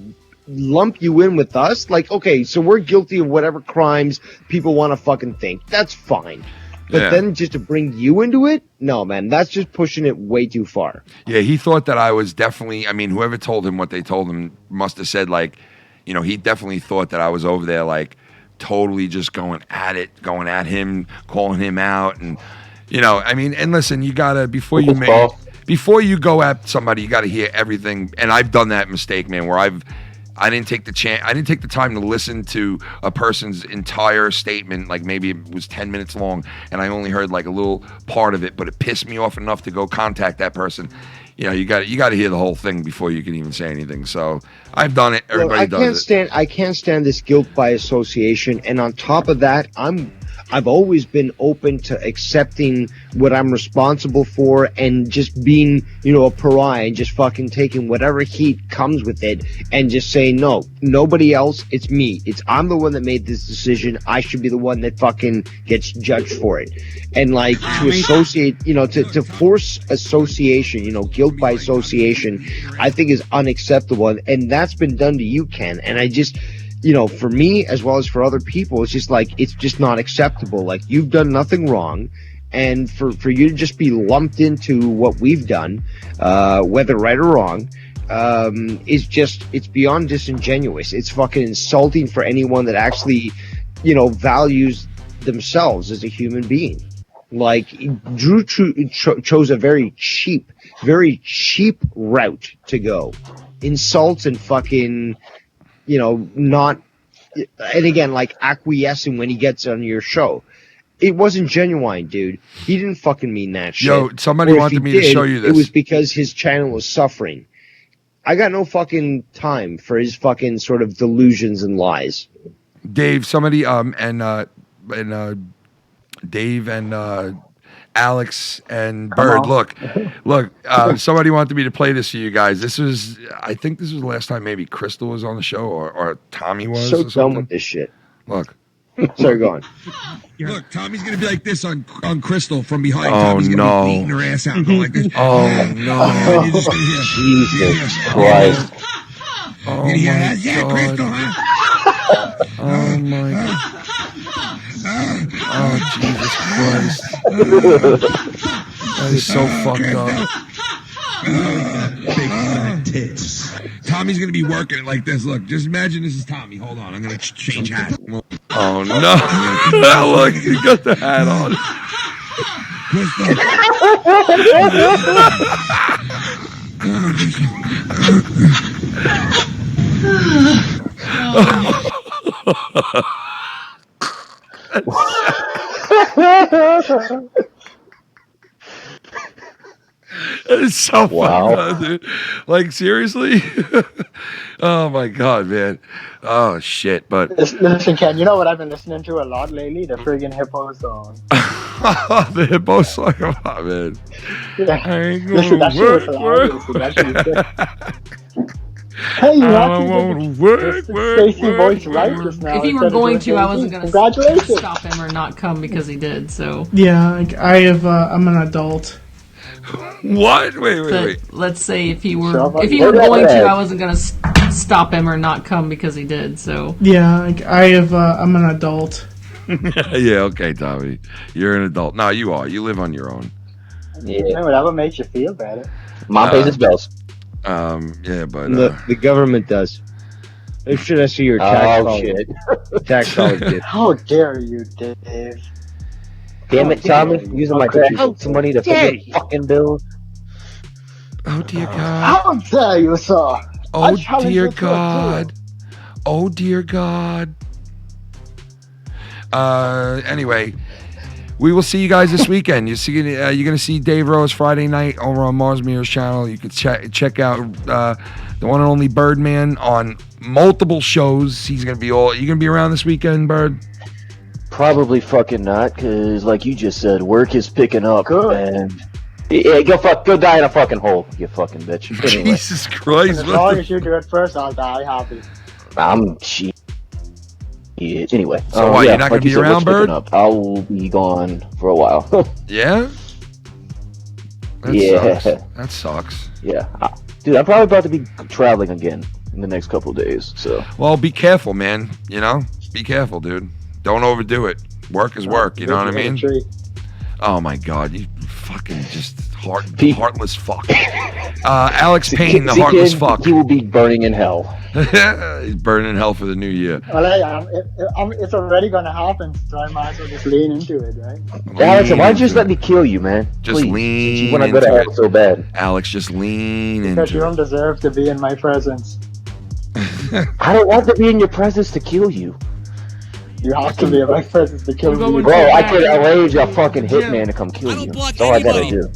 lump you in with us, like, okay, so we're guilty of whatever crimes people want to fucking think. That's fine. But then just to bring you into it, no, man, that's just pushing it way too far. Yeah, he thought that I was definitely, I mean, whoever told him what they told him must have said, like, he definitely thought that I was over there, like, totally just going at him, calling him out. And, I mean, and listen, you got to, before you go at somebody, you got to hear everything. And I've done that mistake, man, where I didn't take the time to listen to a person's entire statement. Like, maybe it was 10 minutes long and I only heard like a little part of it, but it pissed me off enough to go contact that person. You got to hear the whole thing before you can even say anything. So I've done it. Everybody does it. I can't stand this guilt by association. And on top of that, I've always been open to accepting what I'm responsible for and just being, a pariah and just fucking taking whatever heat comes with it and just saying, no, nobody else, it's me. I'm the one that made this decision. I should be the one that fucking gets judged for it. And like, to associate, to force association, guilt by association, I think is unacceptable. And that's been done to you, Ken. And I just, for me, as well as for other people, it's just like, it's just not acceptable. Like, you've done nothing wrong. And for you to just be lumped into what we've done, whether right or wrong, it's beyond disingenuous. It's fucking insulting for anyone that actually, values themselves as a human being. Like, Drew chose a very cheap route to go. Insults and fucking, not, and again, like, acquiescing when he gets on your show. It wasn't genuine, dude. He didn't fucking mean that shit. Yo, somebody wanted me to show you this. It was because his channel was suffering. I got no fucking time for his fucking sort of delusions and lies. Dave, somebody, Dave and Alex and Bird, look, somebody wanted me to play this for you guys. I think this was the last time maybe Krystal was on the show or Tommy was. So or something. done with this shit. Look. Sorry, go on. Look, Tommy's gonna be like this on Krystal from behind. Oh, Tommy's gonna be no. beating her ass out, going like this. Oh no! Jesus Christ! Oh you hear my that? Yeah, God. Krystal, huh? Oh my God! Oh Jesus Christ! That is so fucked up. Big fat tits. Tommy's gonna be working it like this. Look, just imagine this is Tommy. Hold on, I'm gonna change hat. Oh no! Look, he got the hat on. It's so fucked up, dude. Like, seriously? Oh my God, man. Oh shit. But listen, Ken, you know what I've been listening to a lot lately? The friggin' Hippo song. The Hippo song, oh, man. Yeah. I ain't Listen, that shit was hilarious. That shit was good. Hey, you actually did the Stacey voice right just now. If you were going to, I wasn't going Congratulations. to stop him or not come because he did. So Yeah, like, I'm an adult. What? Wait. Let's say if you were going to, I wasn't going to stop him or not come because he did. So Yeah, like, I'm an adult. Yeah, okay, Tommy. You're an adult. No, you are. You live on your own. Yeah, whatever makes you feel better. Mom pays his bills. Yeah, but the government does. They should I see your tax shit. Tax dollars. How dare you, Dave? Damn it, Tommy. Using my tax money to pay your fucking bills. Oh dear God. How dare you, sir? Oh dear God. Oh dear God. Anyway, we will see you guys this weekend. You're gonna see Dave Rose Friday night over on Mars Mirror's channel. You can check out the one and only Birdman on multiple shows. He's gonna be you gonna be around this weekend, Bird? Probably fucking not, cause like you just said, work is picking up. And yeah, go die in a fucking hole, you fucking bitch. Anyway. Jesus Christ! As long as you do it first, I'll die happy. I'm cheap. Yeah, anyway. So what, you're not going to be around, Bird? I'll be gone for a while. Yeah? That sucks. Yeah. Dude, I'm probably about to be traveling again in the next couple of days, so. Well, be careful, man. You know? Be careful, dude. Don't overdo it. Work is work, you know what I mean? Oh my God, you fucking just heartless fuck. Alex Payne, the heartless fuck. He will be burning in hell. He's burning in hell for the new year. Well, it's already gonna happen, so I might as well just lean into it, right? Alex, why don't you just let me kill you, man? Just Please. lean You want to go to into hell it. so bad. Alex, just lean Because you into don't deserve to be in my presence. I don't want to be in your presence to kill you. You have to be in my presence to kill me. Bro, I could arrange a fucking hitman to come kill you. That's all I gotta do.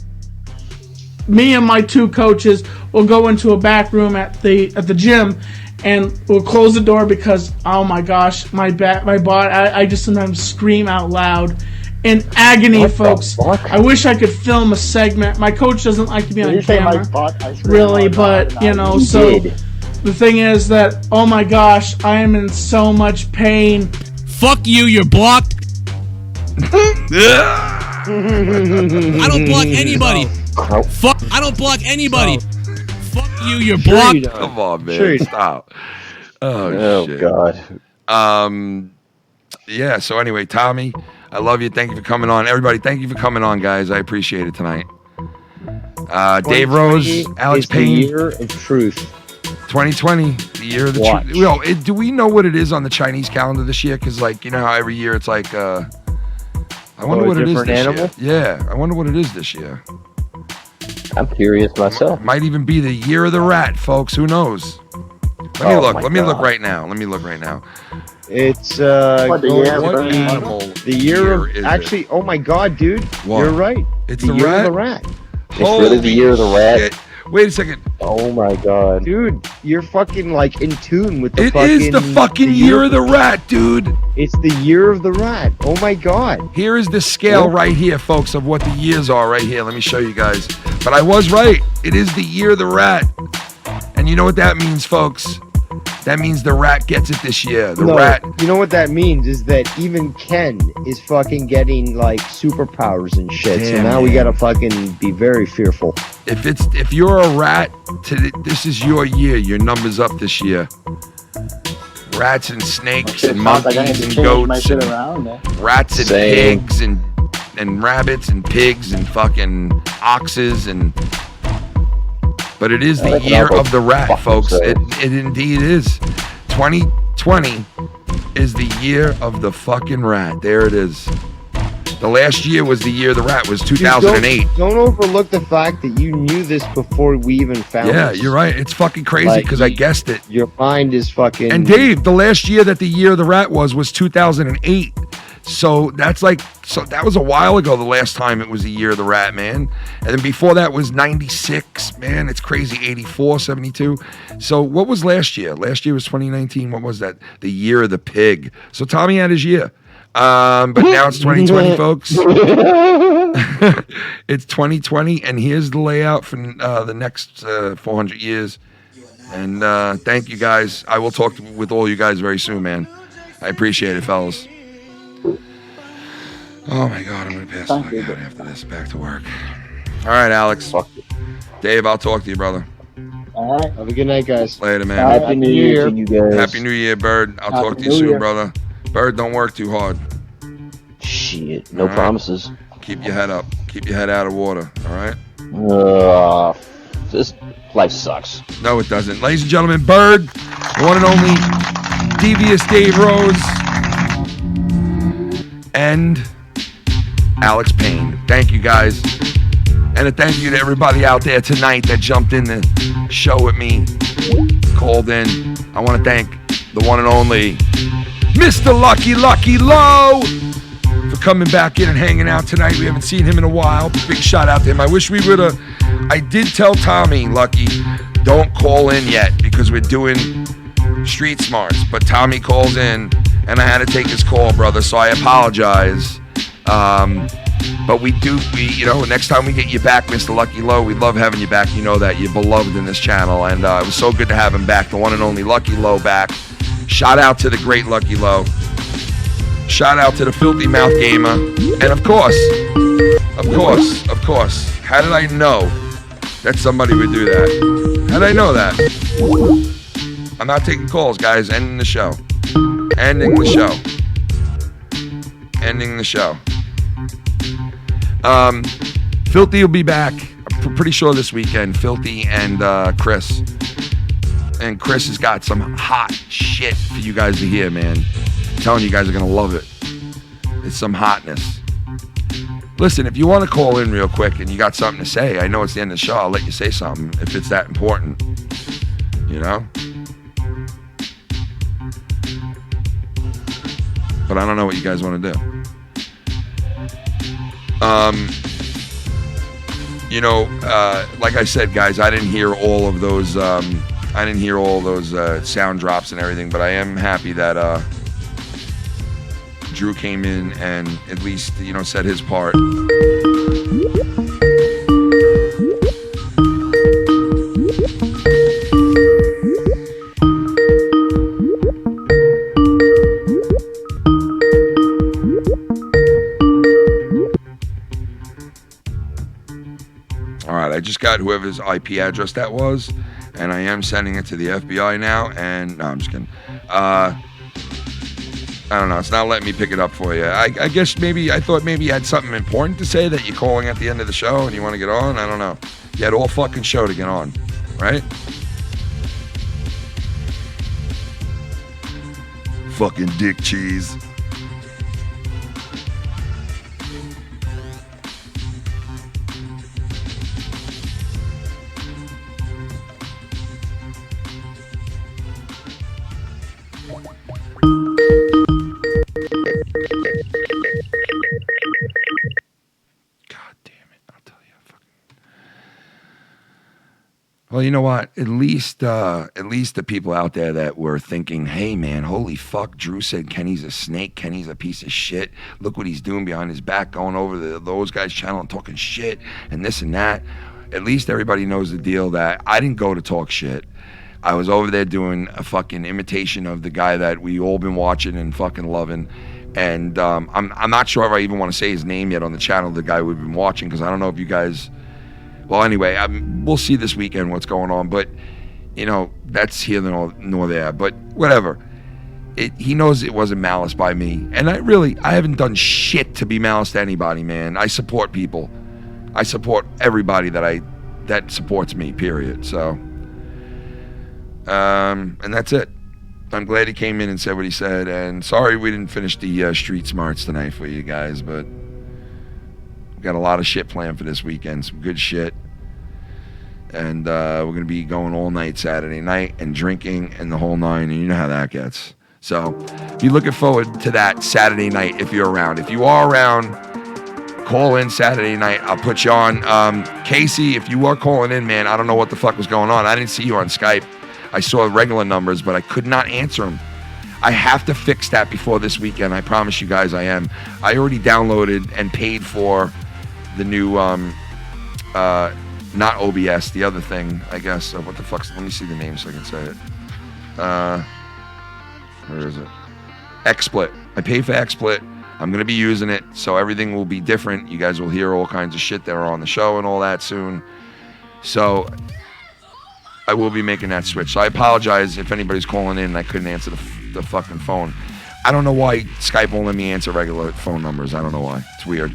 Me and my two coaches will go into a back room at the gym, and we'll close the door because, oh my gosh, my body, I just sometimes scream out loud in agony, folks. I wish I could film a segment. My coach doesn't like to be on camera, really, but you know. So the thing is that, oh my gosh, I am in so much pain. Fuck you, you're blocked. I don't block anybody. Fuck, I don't block anybody. Fuck you, you're blocked. Come on, man. Stop. Oh shit. God. Yeah, so anyway, Tommy, I love you. Thank you for coming on. Everybody, thank you for coming on, guys. I appreciate it tonight. Dave Rose, Alex Payne. The year of truth. 2020, the year of the truth. Yo, do we know what it is on the Chinese calendar this year? Because, like, you know how every year it's like, I wonder what it is this year. Yeah, I wonder what it is this year. I'm curious myself. Might even be the year of the rat, folks. Who knows? Let me look. Let me look right now. It's what animal? The year of actually. It? Oh my God, dude! What? You're right. It's the year of the rat. It's really the year of the rat. Shit. Wait a second. Oh my God, dude! You're fucking like in tune with the. It is the fucking year of the rat, dude. It's the year of the rat. Oh my God. Here is the scale right here, folks, of what the years are right here. Let me show you guys. But I was right. It is the year of the rat. And you know what that means, folks? That means the rat gets it this year. The rat. You know what that means is that even Ken is fucking getting like superpowers and shit. Damn, so now we gotta fucking be very fearful. If you're a rat, this is your year. Your number's up this year. Rats and snakes and monkeys and goats and rats and pigs and rabbits and pigs and fucking oxes and. But it is the year of the rat, folks. It indeed is. 2020 is the year of the fucking rat. There it is. The last year was the year of the rat, was 2008. Dude, don't overlook the fact that you knew this before we even found Yeah, this. you're right. It's fucking crazy because I guessed it. Your mind is fucking... And Dave, the last year that the year of the rat was 2008. So that's like, that was a while ago, the last time it was the year of the rat, man. And then before that was 96, man. It's crazy, 84, 72. So what was last year? Last year was 2019. What was that? The year of the pig. So Tommy had his year. But now it's 2020, folks. It's 2020, and here's the layout for the next 400 years. And thank you, guys. I will talk with all you guys very soon, man. I appreciate it, fellas. Oh my God, I'm gonna pass the fuck out after this. Back to work. All right, Alex. Dave, I'll talk to you, brother. All right. Have a good night, guys. Later, man. Happy New Year to you guys. Happy New Year, Bird. I'll talk to you New soon, Year. brother. Bird, don't work too hard. Shit, no All right? promises. Keep your head up. Keep your head out of water, all right? This life sucks. No, it doesn't. Ladies and gentlemen, Bird, the one and only Devious Dave Rose, and Alex Payne. Thank you guys. And a thank you to everybody out there tonight that jumped in the show with me, called in. I want to thank the one and only Mr. Lucky Low for coming back in and hanging out tonight. We haven't seen him in a while. Big shout out to him. I wish we would have. I did tell Tommy, Lucky, don't call in yet because we're doing Street Smarts. But Tommy calls in and I had to take his call, brother. So I apologize. But we next time we get you back, Mr. Lucky Low, we love having you back. You know that you're beloved in this channel, and it was so good to have him back, the one and only Lucky Low back. Shout out to the great Lucky Low. Shout out to the Filthy Mouth Gamer. And of course, how did I know that somebody would do that? How did I know that? I'm not taking calls, guys. Ending the show. Filthy will be back. I'm pretty sure this weekend. Filthy and Chris. And Chris has got some hot shit for you guys to hear, man. I'm telling you guys are gonna love it. It's some hotness. Listen, if you want to call in real quick and you got something to say, I know it's the end of the show. I'll let you say something if it's that important. You know? But I don't know what you guys want to do. Like I said, guys, I didn't hear all of those sound drops and everything, but I am happy that Drew came in and at least, said his part. I just got whoever's IP address that was, and I am sending it to the FBI now, and no, I'm just kidding. I don't know, it's not letting me pick it up for you. I thought maybe you had something important to say that you're calling at the end of the show and you want to get on. I don't know. You had all fucking show to get on, right? Fucking dick cheese. Well, you know what? At least the people out there that were thinking, hey, man, holy fuck, Drew said Kenny's a snake, Kenny's a piece of shit. Look what he's doing behind his back, going over those guys' channel and talking shit and this and that. At least everybody knows the deal that I didn't go to talk shit. I was over there doing a fucking imitation of the guy that we all been watching and fucking loving. And I'm not sure if I even want to say his name yet on the channel, the guy we've been watching, because I don't know if you guys... Well, anyway, we'll see this weekend what's going on, but, that's here nor there. But whatever. He knows it wasn't malice by me. And I haven't done shit to be malice to anybody, man. I support people. I support everybody that supports me, period. So, and that's it. I'm glad he came in and said what he said. And sorry we didn't finish the Street Smarts tonight for you guys, but... We've got a lot of shit planned for this weekend, some good shit. And we're going to be going all night Saturday night and drinking and the whole nine, and you know how that gets. So be looking forward to that Saturday night if you're around. If you are around, call in Saturday night. I'll put you on. Casey, if you are calling in, man, I don't know what the fuck was going on. I didn't see you on Skype. I saw regular numbers, but I could not answer them. I have to fix that before this weekend. I promise you guys I am. I already downloaded and paid for the new, not OBS, the other thing, I guess. What the fuck's, let me see the name so I can say it. Where is it? XSplit. I paid for XSplit. I'm going to be using it, so everything will be different. You guys will hear all kinds of shit that are on the show and all that soon. So I will be making that switch. So I apologize if anybody's calling in and I couldn't answer the fucking phone. I don't know why Skype won't let me answer regular phone numbers. I don't know why. It's weird.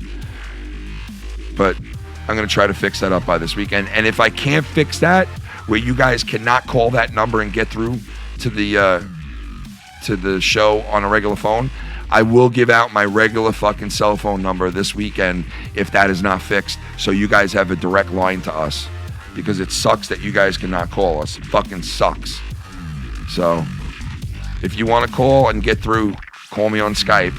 But I'm going to try to fix that up by this weekend. And if I can't fix that, where you guys cannot call that number and get through to the show on a regular phone, I will give out my regular fucking cell phone number this weekend if that is not fixed, so you guys have a direct line to us, because it sucks that you guys cannot call us. It fucking sucks. So if you want to call and get through, call me on Skype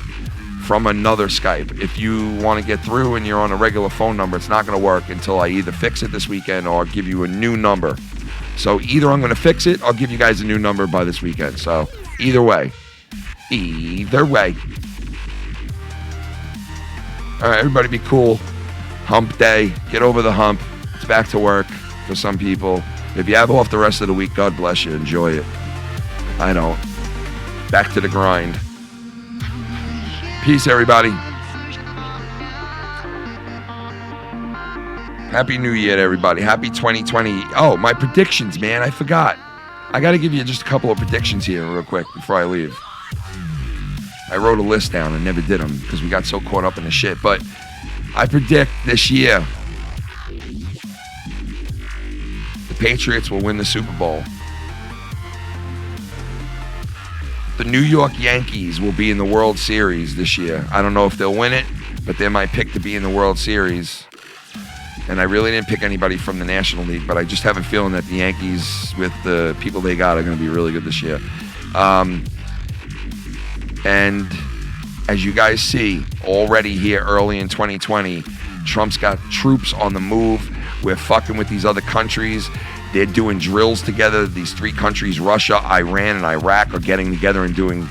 from another Skype. If you want to get through and you're on a regular phone number, it's not going to work until I either fix it this weekend or give you a new number. So either I'm going to fix it, I'll give you guys a new number by this weekend. So either way. Either way. All right, everybody be cool. Hump day. Get over the hump. It's back to work for some people. If you have off the rest of the week, God bless you. Enjoy it. I don't. Back to the grind. Peace, everybody. Happy New Year to everybody. Happy 2020. Oh, my predictions, man. I forgot. I got to give you just a couple of predictions here real quick before I leave. I wrote a list down and never did them because we got so caught up in the shit. But I predict this year the Patriots will win the Super Bowl. The New York Yankees will be in the World Series this year. I don't know if they'll win it, but they're my pick to be in the World Series. And I really didn't pick anybody from the National League, but I just have a feeling that the Yankees, with the people they got, are going to be really good this year. And as you guys see, already here early in 2020, Trump's got troops on the move. We're fucking with these other countries. They're doing drills together. These three countries, Russia, Iran, and Iraq, are getting together and doing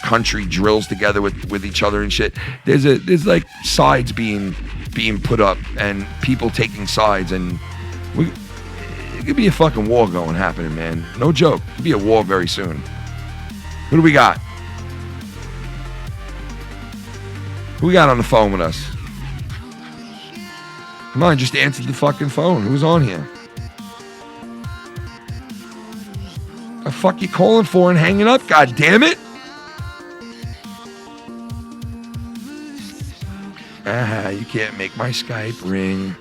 country drills together with each other and shit. There's like sides being put up and people taking sides, and it could be a fucking war happening, man. No joke. It could be a war very soon. Who do we got? Who we got on the phone with us? Come on, just answer the fucking phone. Who's on here? The fuck you calling for and hanging up? God damn it! You can't make my Skype ring.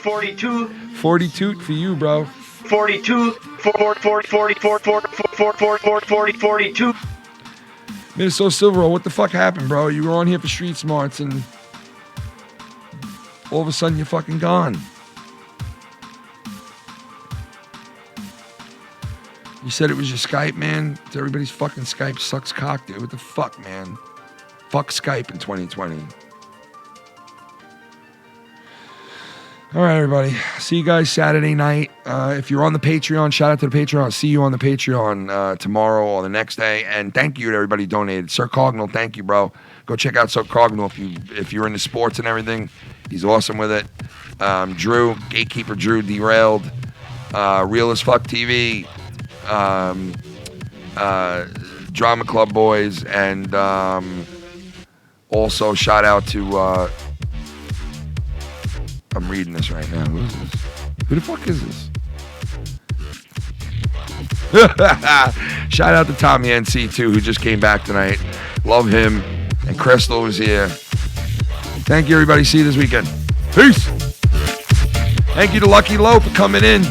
42. 42 for you, bro. 42. 42. Minnesota Silver, what the fuck happened, bro? You were on here for Street Smarts and all of a sudden you're fucking gone. You said it was your Skype, man. It's everybody's fucking Skype sucks cock, dude. What the fuck, man? Fuck Skype in 2020. All right, everybody. See you guys Saturday night. If you're on the Patreon, shout out to the Patreon. See you on the Patreon tomorrow or the next day. And thank you to everybody who donated. Sir Cognal, thank you, bro. Go check out Sir Cognal if you're into sports and everything. He's awesome with it. Drew, Gatekeeper Drew, Derailed, Real as Fuck TV, Drama Club Boys, and also shout out to I'm reading this right now. Who is this? Who the fuck is this? Shout out to Tommy NC too, who just came back tonight. Love him. And Krystal was here. Thank you, everybody. See you this weekend. Peace. Thank you to Lucky Low for coming in.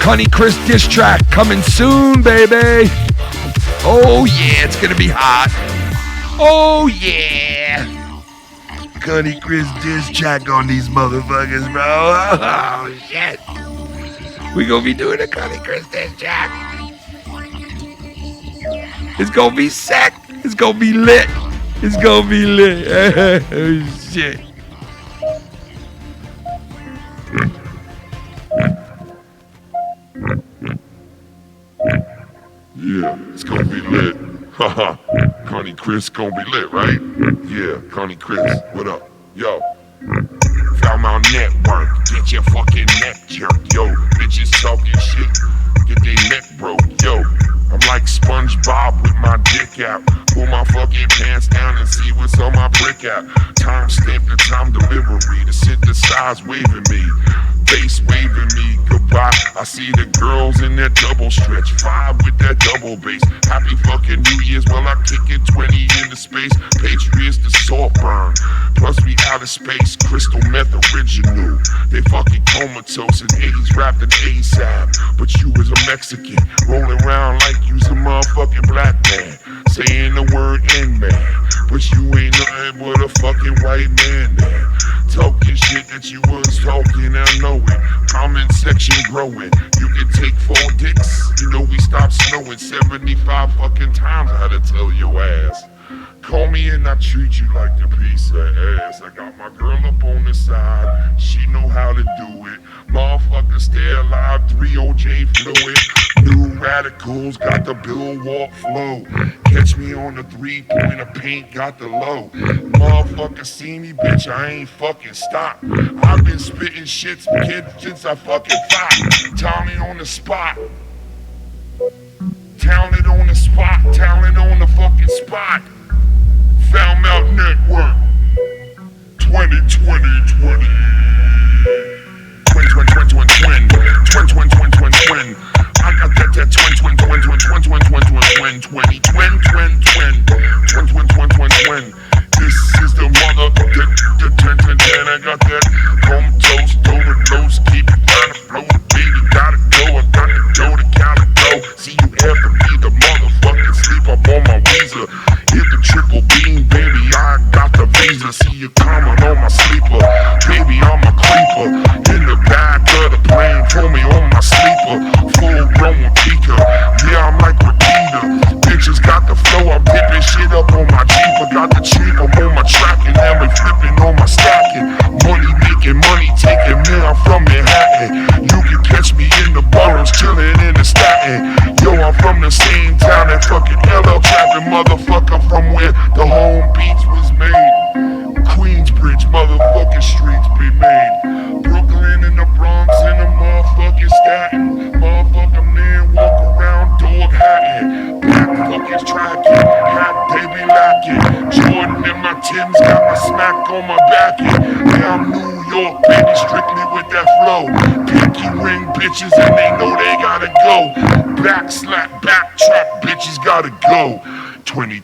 Connie Chris diss track coming soon, baby. Oh yeah, it's gonna be hot. Oh yeah. Connie Chris diss track on these motherfuckers, bro. Oh shit. We gonna be doing a Connie Chris diss track. It's gonna be sick. It's gonna be lit. It's gonna be lit. Oh shit. Yeah, it's gonna be lit. Haha. Connie Chris gonna be lit, right? Yeah, Connie Chris, what up? Yo. Found my network, get your fucking neck jerked. Yo, bitches talking shit, get their neck broke. Yo, I'm like SpongeBob with my dick out. Pull my fucking pants down and see what's on my brick out. Time stamp the time delivery, the synthesize waving me. Bass waving me goodbye. I see the girls in that double stretch, vibe with that double bass. Happy fucking New Year's while I kick it 20 into space. Patriots the salt burn. Plus we outer space, crystal meth original. They fucking comatose and A's wrapped in ASAP. But you was a Mexican, rolling around like you's a motherfucking black man, saying the word N man. But you ain't nothing but a fucking white man there. Talking shit that you was talking, I know it. Comment section growing. You can take 4 dicks. You know we stopped snowing 75 fucking times. I had to tell your ass. Call me and I treat you like a piece of ass. I got my girl up on the side. She know how to do it. Motherfucker stay alive, 3 OJ fluid. New radicals got the Bill Walk flow. Catch me on the 3-pointer paint, got the low. Motherfucker see me, bitch, I ain't fucking stop. I've been spitting shits, kid, since I fucking fought. Tommy on the spot. Talent on the spot, talent on the fucking spot. Found Out Network 2020. I got that twin. This is the mother, I got that home toast, overdose, keep it down the flow, baby, gotta go, I got to go to Calico. See you have to be the motherfucking sleep up on my Weezer. Hit the triple beam, baby, I got the visa. See you coming on my sleeper, baby, I'm a creeper. In the back of the plane, throw me on my sleeper. Full grown peaker, yeah, I'm like Rakita. Bitches got the flow, I'm dipping shit up on my Jeep. I got the cheap, I'm on my tracking, and we flipping on my stacking. Money making, money taking, man, I'm from Manhattan. You can catch me in the boroughs, chilling in the Staten. Yo, I'm from the same town that fucking LL Chapter, motherfucker, from where the home beats was made. Queensbridge, motherfucking streets be made. Brooklyn and the Bronx and the motherfucking Staten. Motherfucker man walk around dog hatting. Black fuckers tracking, hat they be lacking. Jordan and my Timbs got my smack on my back. Yeah, I'm New York, baby, strictly with that flow. Pinky ring bitches and they know they gotta go. Back slap, back trap, bitches gotta go. 20.